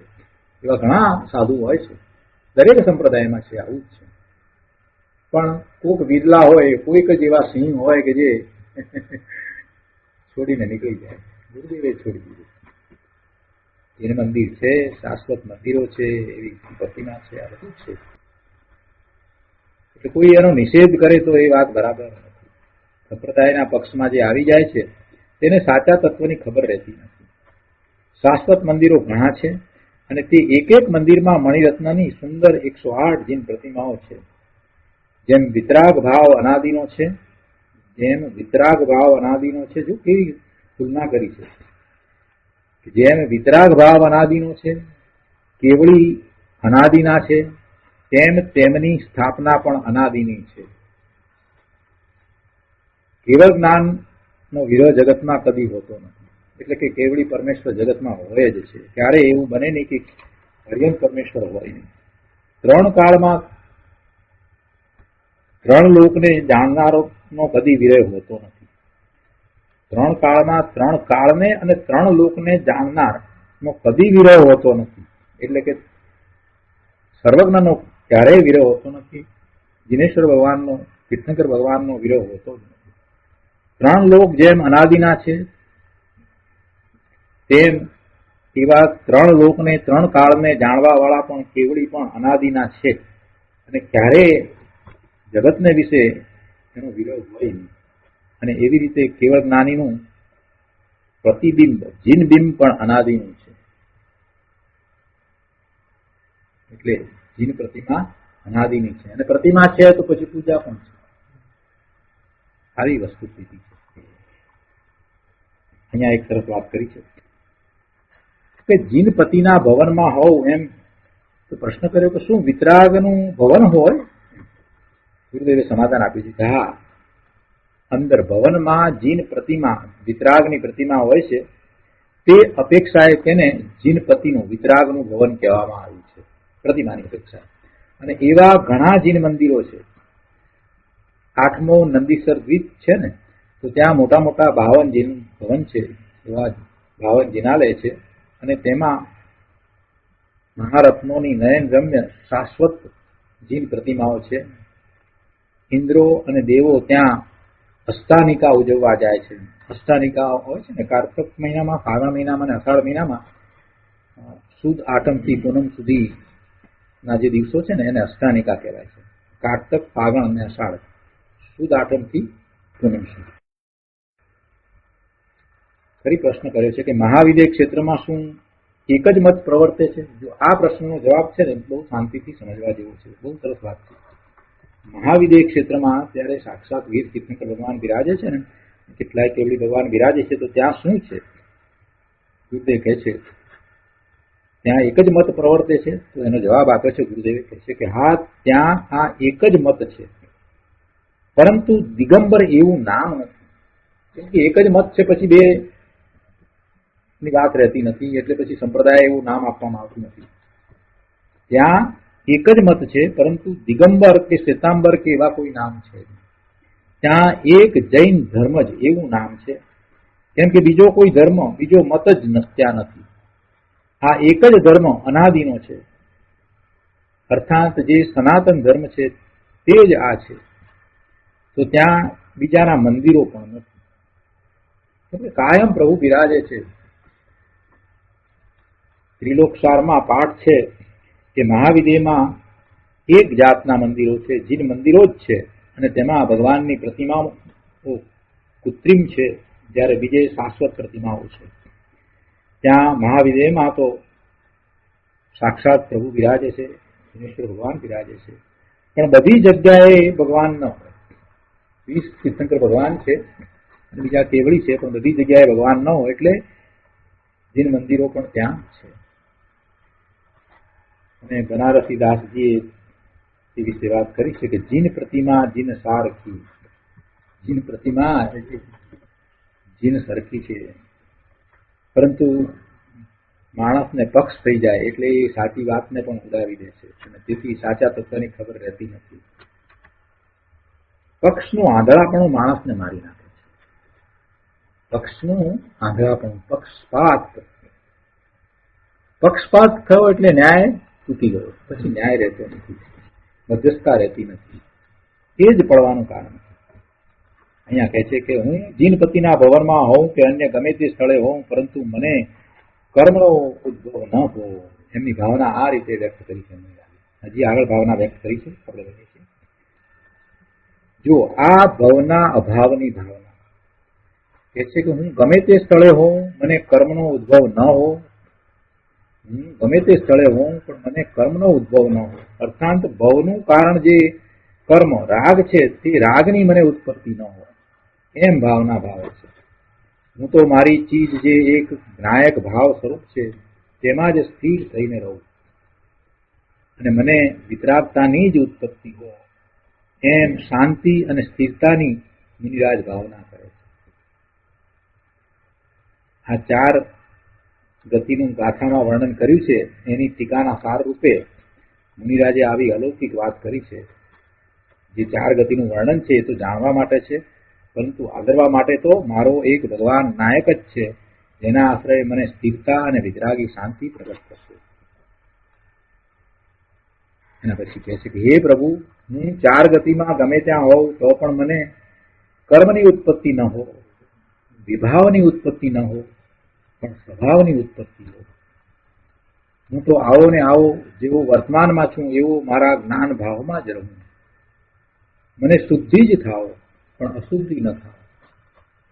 એવા ઘણા સાધુ હોય છે, દરેક સંપ્રદાયમાં છે, આવું જ છે. પણ કોઈક વિરલા હોય, કોઈક જ એવા સિંહ હોય કે જે છોડીને નીકળી જાય. ગુરુદેવે છોડી દીધું. એને મંદિર છે, શાશ્વત મંદિરો છે, એવી પ્રતિમા છે, આ બધું છે. એટલે કોઈ એનો નિષેધ કરે તો એ વાત બરાબર નથી. સંપ્રદાયના પક્ષમાં જે આવી જાય છે તેને સાચા તત્વની ખબર રહેતી નથી. શાશ્વત મંદિરો ઘણા છે અને તે એક એક મંદિરમાં મણિરત્નની સુંદર 108 જીન પ્રતિમાઓ છે. જેમ વિતરાગ ભાવ અનાદિનો છે, જો કેવી તુલના કરી છે. જેમ વિતરાગ ભાવ અનાદિનો છે, કેવળી અનાદિના છે, તેમની સ્થાપના પણ અનાદિની છે. કેવળ જ્ઞાનનો વિરહ જગતમાં કદી હોતો નથી. એટલે કે કેવળી પરમેશ્વર જગતમાં હોય જ છે. ક્યારે એવું બને નહીં કે હરિયન પરમેશ્વર હોય નહીં. 3 કાળમાં 3 લોકને જાણનારનો કદી વિરહ હોતો નથી. 3 કાળમાં 3 કાળને અને 3 લોકને જાણનારનો કદી વિરહ હોતો નથી. એટલે કે સર્વજ્ઞનો ક્યારેય વિરહ હોતો નથી. જીનેશ્વર ભગવાનનો, તીર્થંકર ભગવાનનો વિરહ હોતો જ નથી. 3 લોક જેમ અનાદિના છે તેમ એવા 3 લોકને 3 કાળને જાણવા વાળા પણ કેવળી પણ અનાદિના છે. અને ક્યારેય જગતને વિશે એનો વિરોધ હોય નહીં. અને એવી રીતે કેવળ જ્ઞાનીનું પ્રતિબિંબ, જીનબિંબ પણ અનાદિનું છે. એટલે જીન પ્રતિમા અનાદિની છે, અને પ્રતિમા છે તો પછી પૂજા પણ છે. આવી વસ્તુ સ્થિતિ છે. અહીંયા એક સરસ વાત કરી છે કે જીનપતિના ભવનમાં હોવ એમ. તો પ્રશ્ન કર્યો કે શું વિતરાગનું ભવન હોય? ગુરુદેવે સમાધાન આપ્યું છે કે હા, અંદર ભવનમાં જીન પ્રતિમા, વિતરાગની પ્રતિમા હોય છે. તે અપેક્ષાએ તેને જીનપતિનું, વિતરાગનું ભવન કહેવામાં આવ્યું છે, પ્રતિમાની અપેક્ષા. અને એવા ઘણા જીન મંદિરો છે. 8મો નંદીસર દ્વીપ છે ને, તો ત્યાં મોટા મોટા 52 જીન ભવન છે. એવા 52 જીનાલય છે. અને તેમાં મહારત્નોની નયન રમ્ય શાશ્વત જીન પ્રતિમાઓ છે. ઇન્દ્રો અને દેવો ત્યાં અષ્ટાનિકા ઉજવવા જાય છે. અષ્ટાનિકા હોય છે ને, કાર્તક મહિનામાં, ફાગણ મહિનામાં અને અષાઢ મહિનામાં સુદ આઠમથી પૂનમ સુધીના જે દિવસો છે ને એને અષ્ટાનિકા કહેવાય છે. કાર્તક, ફાગણ અને અષાઢ, સુદ આઠમથી પૂનમ સુધી. ફરી પ્રશ્ન કર્યો છે કે મહાવિદ્ય ક્ષેત્રમાં શું એક જ મત પ્રવર્તે છે? જો આ પ્રશ્નનો જવાબ છે ને બહુ શાંતિથી સમજવા જેવો છે. બહુ સરસ વાત છે. મહાવિદેહ ક્ષેત્રમાં ત્યારે સાક્ષાત વીર તીર્થંકર ભગવાન બિરાજે છે ને, કેટલાય કેવડી ભગવાન બિરાજે છે, તો ત્યાં શું છે? ગુરુદેવ કહે છે ત્યાં એક જ મત પ્રવર્તે છે. તો એનો જવાબ આપે છે ગુરુદેવે, કહે છે કે હા, ત્યાં આ એક જ મત છે, પરંતુ દિગંબર એવું નામ નથી. કેમ કે એક જ મત છે, પછી બે ની વાત રહેતી નથી, એટલે પછી સંપ્રદાય એવું નામ આપવામાં આવતું નથી. ત્યાં એક જ મત છે, પરંતુ દિગંબર કે શ્વેતાંબર કે એવા કોઈ નામ છે. ત્યાં એક જૈન ધર્મ જ એવું નામ છે. કેમ કે બીજો કોઈ ધર્મ, બીજો મત જ ત્યાં નથી. આ એક જ ધર્મ અનાદિનો છે, અર્થાત જે સનાતન ધર્મ છે તે જ આ છે. તો ત્યાં બીજાના મંદિરો પણ નથી, એટલે કાયમ પ્રભુ બિરાજે છે. ત્રિલોકસારમાં પાઠ છે કે મહાવિદેહમાં એક જાતના મંદિરો છે, જીન મંદિરો જ છે, અને તેમાં ભગવાનની પ્રતિમાઓ કૃત્રિમ છે, જ્યારે બીજે શાશ્વત પ્રતિમાઓ છે. ત્યાં મહાવિદેહમાં તો સાક્ષાત પ્રભુ બિરાજે છે, પરમેશ્વર ભગવાન બિરાજે છે, પણ બધી જગ્યાએ ભગવાન ન હોય. 20 તીર્થંકર ભગવાન છે, બીજા કેવડી છે, પણ બધી જગ્યાએ ભગવાન ન હોય, એટલે જીન મંદિરો પણ ત્યાં છે. અને બનારસી દાસજીએ એ વિશે વાત કરી છે કે જીન પ્રતિમા જીન સારખી. જીન પ્રતિમા જીન સરખી છે, પરંતુ માણસને પક્ષ થઈ જાય એટલે એ સાચી વાતને પણ ઉડાવી દે છે, અને તેથી સાચા તત્વની ખબર રહેતી નથી. પક્ષનું આંધળાપણું માણસને મારી નાખે છે. પક્ષનું આંધળાપણું, પક્ષપાત થયો એટલે ન્યાય તૂટી ગયો, પછી ન્યાય રહેતો નથી, મધ્યસ્થતા રહેતી નથી. એ જ પડવાનું કારણ. અહીંયા કહે છે કે હું જીનપતિના ભવનમાં હોઉં કે અન્ય ગમે તે સ્થળે હોઉં, પરંતુ મને કર્મનો ઉદ્ભવ ન હો. એમની ભાવના આ રીતે વ્યક્ત કરી છે. હજી આગળ ભાવના વ્યક્ત કરી છે, આપણે લઈએ છીએ. જો આ ભવના અભાવની ભાવના કહે છે કે હું ગમે તે સ્થળે હોઉં, મને કર્મનો ઉદ્ભવ ન હો. હું ગમે તે સ્થળે હોઉં, પણ મને કર્મનો ઉદ્ભવ ન હો. અર્થાત ભવનું કારણ જે કર્મ રાગ છે, તે રાગની મને ઉત્પત્તિ ન હોય, એમ ભાવના ભાવે છે. હું તો મારી ચીજ જે એક નાયક ભાવ સ્વરૂપ છે તેમાં જ સ્થિર થઈને રહું, અને મને વિતરાગતાની જ ઉત્પત્તિ હોય, એમ શાંતિ અને સ્થિરતાની મુનિરાજ ભાવના કરે છે. આ 4 ગતિનું ગાથામાં વર્ણન કર્યું છે, એની ટીકાના સાર રૂપે મુનિરાજે આવી અલૌકિક વાત કરી છે. જે 4 ગતિનું વર્ણન છે એ તો જાણવા માટે છે, પરંતુ આદરવા માટે તો મારો એક ભગવાન નાયક જ છે, જેના આશ્રય મને સ્થિરતા અને વિતરાગી શાંતિ પ્રગટ થશે. એના પછી કહે છે કે હે પ્રભુ, હું 4 ગતિમાં ગમે ત્યાં હોઉં તો પણ મને કર્મની ઉત્પત્તિ ન હો, વિભાવની ઉત્પત્તિ ન હો, પણ સ્વભાવની ઉત્પત્તિ હો. હું તો આવો ને આવો જેવો વર્તમાનમાં છું એવો મારા જ્ઞાન ભાવમાં જ રહું. મને શુદ્ધિ જ થાઓ, પણ અશુદ્ધિ ન થાઓ.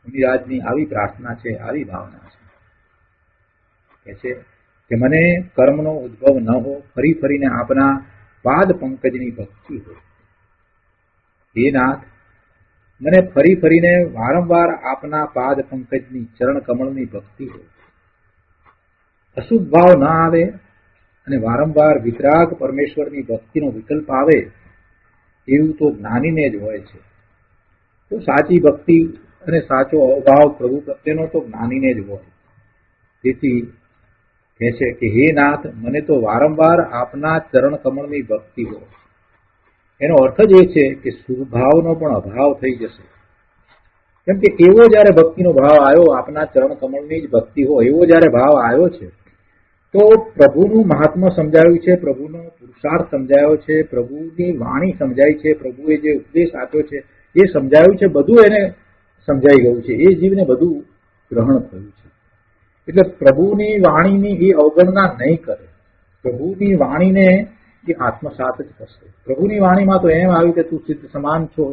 મુનિરાજની આવી પ્રાર્થના છે, આવી ભાવના છે. કહે છે કે મને કર્મનો ઉદ્ભવ ન હો, ફરી ફરીને આપના પાદ પંકજની ભક્તિ હોય. હે નાથ, મને ફરી ફરીને વારંવાર આપના પાદ પંકજની ચરણ કમળની ભક્તિ હોય. અશુદ્ધ ભાવ ન આવે અને વારંવાર વિતરાગ પરમેશ્વરની ભક્તિનો વિકલ્પ આવે, એવું તો જ્ઞાનીને જ હોય છે. તો સાચી ભક્તિ અને સાચો અભાવ પ્રભુ પ્રત્યેનો તો જ્ઞાનીને જ હોય. તેથી કહે છે કે હે નાથ, મને તો વારંવાર આપના ચરણ કમળની ભક્તિ હોય. એનો અર્થ જ એ છે કે સુભાવનો પણ અભાવ થઈ જશે. કેમ કે એવો જયારે ભક્તિનો ભાવ આવ્યો, આપના ચરણ કમળની જ ભક્તિ હોય એવો જયારે ભાવ આવ્યો છે, તો પ્રભુનું મહાત્મ્ય સમજાવ્યું છે, પ્રભુનો પુરુષાર્થ સમજાયો છે, પ્રભુની વાણી સમજાય છે, પ્રભુએ જે ઉપદેશ આપ્યો છે એ સમજાવ્યું છે, બધું એને સમજાઈ ગયું છે. એ જીવને બધું ગ્રહણ થયું છે. એટલે પ્રભુની વાણીની એ અવગણના નહીં કરે. પ્રભુની વાણીને એ આત્મસાત જ કરશે. પ્રભુની વાણીમાં તો એમ આવ્યું કે તું સિદ્ધ સમાન છો,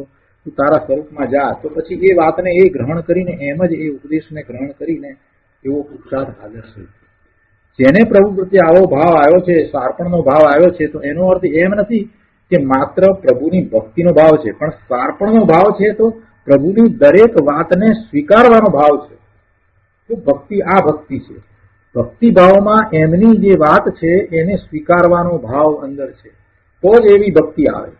તું તારા સ્વરૂપમાં જા, તો પછી એ વાતને એ ગ્રહણ કરીને, એમ જ એ ઉપદેશને ગ્રહણ કરીને એવો પુરુષાર્થ આદર્શ. જેને પ્રભુ પ્રત્યે આવો ભાવ આવ્યો છે, સાર્પણનો ભાવ આવ્યો છે, તો એનો અર્થ એમ નથી કે માત્ર પ્રભુની ભક્તિનો ભાવ છે, પણ સ્વાર્પણનો ભાવ છે તો પ્રભુની દરેક વાતને સ્વીકારવાનો ભાવ છે. તો ભક્તિ આ ભક્તિ છે. ભક્તિ ભાવમાં એમની જે વાત છે એને સ્વીકારવાનો ભાવ અંદર છે, તો જ એવી ભક્તિ આવે.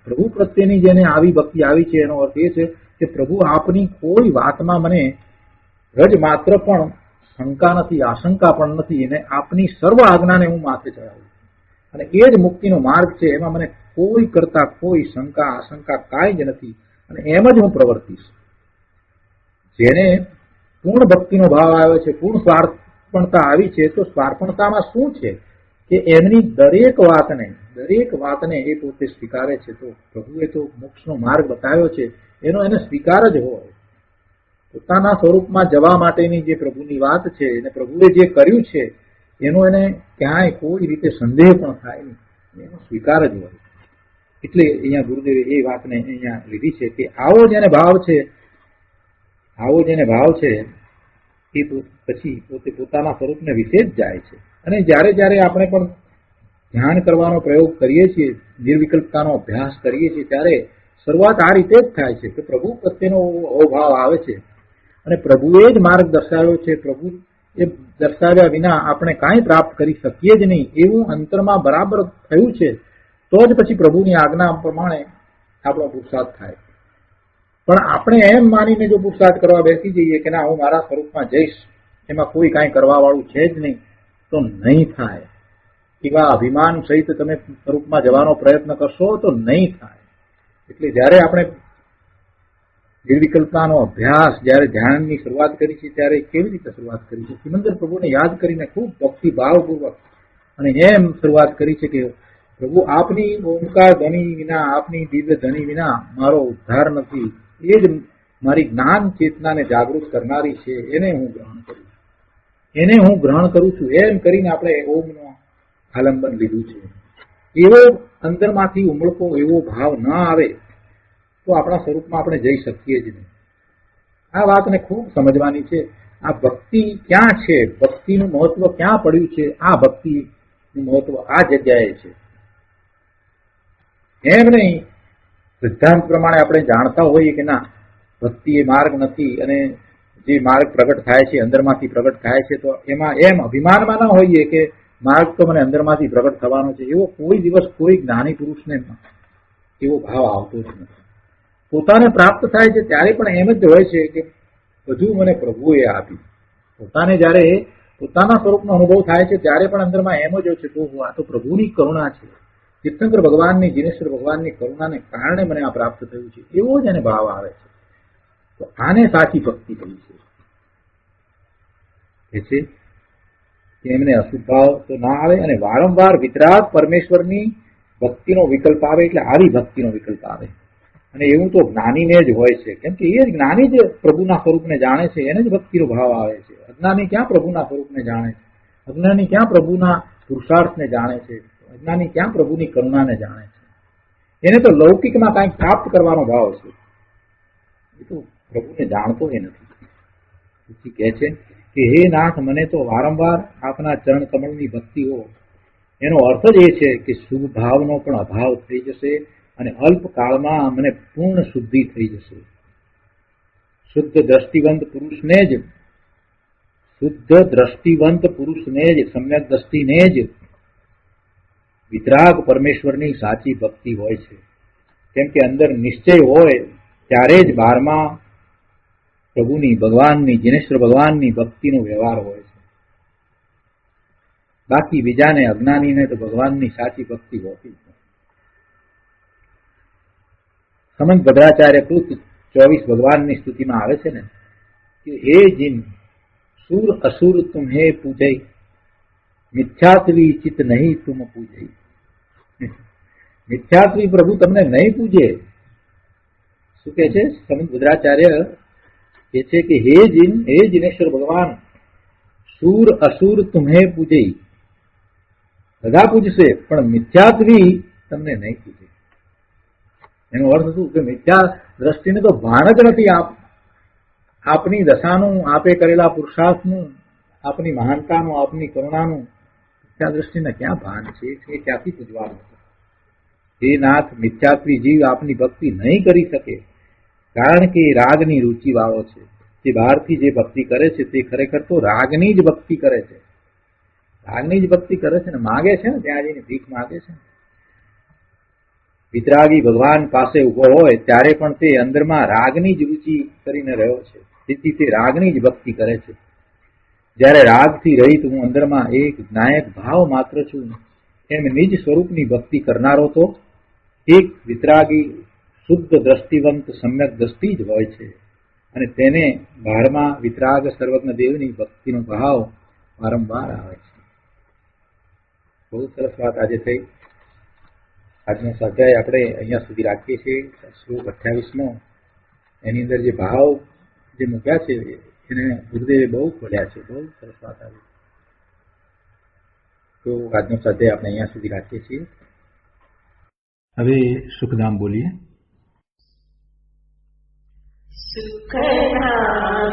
પ્રભુ પ્રત્યેની જેને આવી ભક્તિ આવી છે એનો અર્થ એ છે કે પ્રભુ આપની કોઈ વાતમાં મને રજ માત્ર પણ શંકા નથી, આશંકા પણ નથી, અને આપની સર્વ આજ્ઞાને હું માથે ચડાવું, અને એ જ મુક્તિનો માર્ગ છે. એમાં મને કોઈ કરતા કોઈ શંકા આશંકા કાંઈ જ નથી, અને એમ જ હું પ્રવર્તીશ. જેને પૂર્ણ ભક્તિનો ભાવ આવ્યો છે, પૂર્ણ સ્વાર્પણતા આવી છે, તો સ્વાર્પણતામાં શું છે કે એમની દરેક વાતને એ પોતે સ્વીકારે છે. તો પ્રભુએ તો મોક્ષનો માર્ગ બતાવ્યો છે, એનો એને સ્વીકાર જ હોય. પોતાના સ્વરૂપમાં જવા માટેની જે પ્રભુની વાત છે અને પ્રભુએ જે કર્યું છે એનો એને ક્યાંય કોઈ રીતે સંદેહ પણ થાય નહીં, એનો સ્વીકાર જ હોય. એટલે અહીંયા ગુરુદેવે એ વાતને અહીંયા લીધી છે કે આવો જેને ભાવ છે એ પછી પોતે પોતાના સ્વરૂપને વિશે જ જાય છે. અને જ્યારે જ્યારે આપણે પણ ધ્યાન કરવાનો પ્રયોગ કરીએ છીએ, નિર્વિકલ્પતાનો અભ્યાસ કરીએ છીએ, ત્યારે શરૂઆત આ રીતે જ થાય છે કે પ્રભુ પ્રત્યેનો અહોભાવ આવે છે, અને પ્રભુએ જ માર્ગ દર્શાવ્યો છે. પ્રભુ એ દર્શાવ્યા વિના આપણે કાંઈ પ્રાપ્ત કરી શકીએ જ નહીં એવું અંતરમાં બરાબર થયું છે, તો જ પછી પ્રભુની આજ્ઞા પ્રમાણે આપણો પુરુષાર્થ થાય. પણ આપણે એમ માનીને જો પુરુષાર્થ કરવા બેસી જઈએ કે ના હું મારા સ્વરૂપમાં જઈશ, એમાં કોઈ કાંઈ કરવા વાળું છે જ નહીં, તો નહીં થાય. એવા અભિમાન સહિત તમે સ્વરૂપમાં જવાનો પ્રયત્ન કરશો તો નહીં થાય. એટલે જ્યારે આપણે નિર્વિકલ્પતાનો અભ્યાસ, જ્યારે ધ્યાનની શરૂઆત કરી છે, ત્યારે કેવી રીતે શરૂઆત કરી છે? સિમંદર પ્રભુને યાદ કરીને ખૂબ ભક્તિ ભાવપૂર્વક અને એમ શરૂઆત કરી છે કે પ્રભુ આપની ઓમકાર ધ્વનિ વિના, આપની દિવ્ય ધ્વનિ વિના મારો ઉદ્ધાર નથી. એ જ મારી જ્ઞાન ચેતનાને જાગૃત કરનારી છે, એને હું ગ્રહણ કરું છું. એમ કરીને આપણે ઓમનો આલંબન લીધું છે. એવો અંદરમાંથી ઉમળકો એવો ભાવ ન આવે તો આપણા સ્વરૂપમાં આપણે જઈ શકીએ જ નહીં. આ વાતને ખૂબ સમજવાની છે. આ ભક્તિ ક્યાં છે, ભક્તિનું મહત્વ ક્યાં પડ્યું છે? આ ભક્તિનું મહત્વ આ જગ્યાએ છે. એમ નહીં સિદ્ધાંત પ્રમાણે આપણે જાણતા હોઈએ કે ના ભક્તિ એ માર્ગ નથી, અને જે માર્ગ પ્રગટ થાય છે અંદરમાંથી પ્રગટ થાય છે, તો એમાં એમ અભિમાનમાં ના હોઈએ કે માર્ગ તો મને અંદરમાંથી પ્રગટ થવાનો છે. એવો કોઈ દિવસ કોઈ જ્ઞાની પુરુષને એવો ભાવ આવતો જ નથી. પોતાને પ્રાપ્ત થાય છે ત્યારે પણ એમ જ હોય છે કે બધું મને પ્રભુએ આપ્યું. પોતાને જ્યારે પોતાના સ્વરૂપનો અનુભવ થાય છે ત્યારે પણ અંદરમાં એમ જ હોય છે કે આ તો પ્રભુની કરુણા છે, તીર્થંકર ભગવાનની, જીનેશ્વર ભગવાનની કરુણાને કારણે મને આ પ્રાપ્ત થયું છે, એવો જ એને ભાવ આવે છે. તો આને સાચી ભક્તિ કહી છે કે એમને અશુભ ભાવ તો ના આવે, અને વારંવાર વિતરાગ પરમેશ્વરની ભક્તિનો વિકલ્પ આવે, એટલે આવી ભક્તિનો વિકલ્પ આવે. અને એવું તો જ્ઞાનીને જ હોય છે, કેમ કે એ જ જ્ઞાની જ પ્રભુના સ્વરૂપને જાણે છે, એને જ ભક્તિનો ભાવ આવે છે. અજ્ઞાની ક્યાં પ્રભુના સ્વરૂપને જાણે છે? અજ્ઞાની ક્યાં પ્રભુના પુરુષાર્થને જાણે છે? અજ્ઞાની ક્યાં પ્રભુની કરુણાને જાણે છે? એને તો લૌકિકમાં કાંઈક પ્રાપ્ત કરવાનો ભાવ છે, એ તો પ્રભુને જાણતો એ નથી. પછી કહે છે કે હે નાથ, મને તો વારંવાર આપના ચરણ કમળની ભક્તિ હો. એનો અર્થ જ એ છે કે શુભ ભાવનો પણ અભાવ થઈ જશે, અને અલ્પકાળમાં મને પૂર્ણ શુદ્ધિ થઈ જશે. શુદ્ધ દ્રષ્ટિવંત પુરુષને જ સમ્યક દ્રષ્ટિને જ વિતરાગ પરમેશ્વરની સાચી ભક્તિ હોય છે. કેમ કે અંદર નિશ્ચય હોય ત્યારે જ બહારમાં પ્રભુની, ભગવાનની, જીનેશ્વર ભગવાનની ભક્તિનો વ્યવહાર હોય છે. બાકી બીજાને, અજ્ઞાનીને તો ભગવાનની સાચી ભક્તિ હોતી જ નથી. સમંત ભદ્રાચાર્ય કૃત 24 ભગવાનની સ્તુતિમાં આવે છે ને કે હે જીન, સુર અસુર તુમ્હે પૂજઈ, મિથ્યાત્વી ચિત નહીં તુમ પૂજઈ. મિથ્યાત્વી પ્રભુ તમને નહીં પૂજે. શું કે છે સમંત ભદ્રાચાર્ય? કે છે કે હે જીન, હે જીનેશ્વર ભગવાન, સુર અસુર તુમ્હે પૂજઈ. બધા પૂજશે પણ મિથ્યાત્વી તમને નહીં પૂજે. એનો અર્થ શું કે મિથ્યા દ્રષ્ટિને તો ભાન જ નથી આપની દશાનું, આપે કરેલા પુરુષાર્થનું, આપની મહાનતાનું, આપની કરુણાનું મિથ્યા દ્રષ્ટિને ક્યાં ભાન છે એ ક્યાંથી પૂજવાનું? હે નાથ, મિથ્યાત્વી જીવ આપની ભક્તિ નહીં કરી શકે, કારણ કે એ રાગની રુચિ વાળો છે. જે બહારથી જે ભક્તિ કરે છે તે ખરેખર તો રાગની જ ભક્તિ કરે છે. રાગની જ ભક્તિ કરે છે ને માગે છે ને, ત્યાં જઈને ભીખ માગે છે. વિતરાગી ભગવાન પાસે ઉભો હોય ત્યારે પણ તે અંદરમાં રાગની જ રુચિ કરીને રહ્યો છે. તેથી તે રાગની જ ભક્તિ કરે છે. જ્યારે રાગથી રહિત હું અંદરમાં એક નાયક ભાવ માત્ર છું એમ નિજ સ્વરૂપની ભક્તિ કરનારો તો એક વિતરાગી શુદ્ધ દ્રષ્ટિવંત સમ્યક દ્રષ્ટિ જ હોય છે. અને તેને બહારમાં વિતરાગ સર્વજ્ઞ દેવની ભક્તિનો ભાવ વારંવાર આવે છે. બહુ સરસ વાત આજે થઈ. આજનો સ્વાધ્યાય આપણે અહીંયા સુધી રાખીએ છીએ. શ્લોક 28 એની અંદર જે ભાવ જે મૂક્યા છે એને ગુરુદેવે બહુ ખોલ્યા છે. બહુ સરસ વાત આવી. તો આજનો સ્વાધ્યાય આપણે અહીંયા સુધી રાખીએ છીએ. હવે સુખધામ બોલીએ. સુખધામ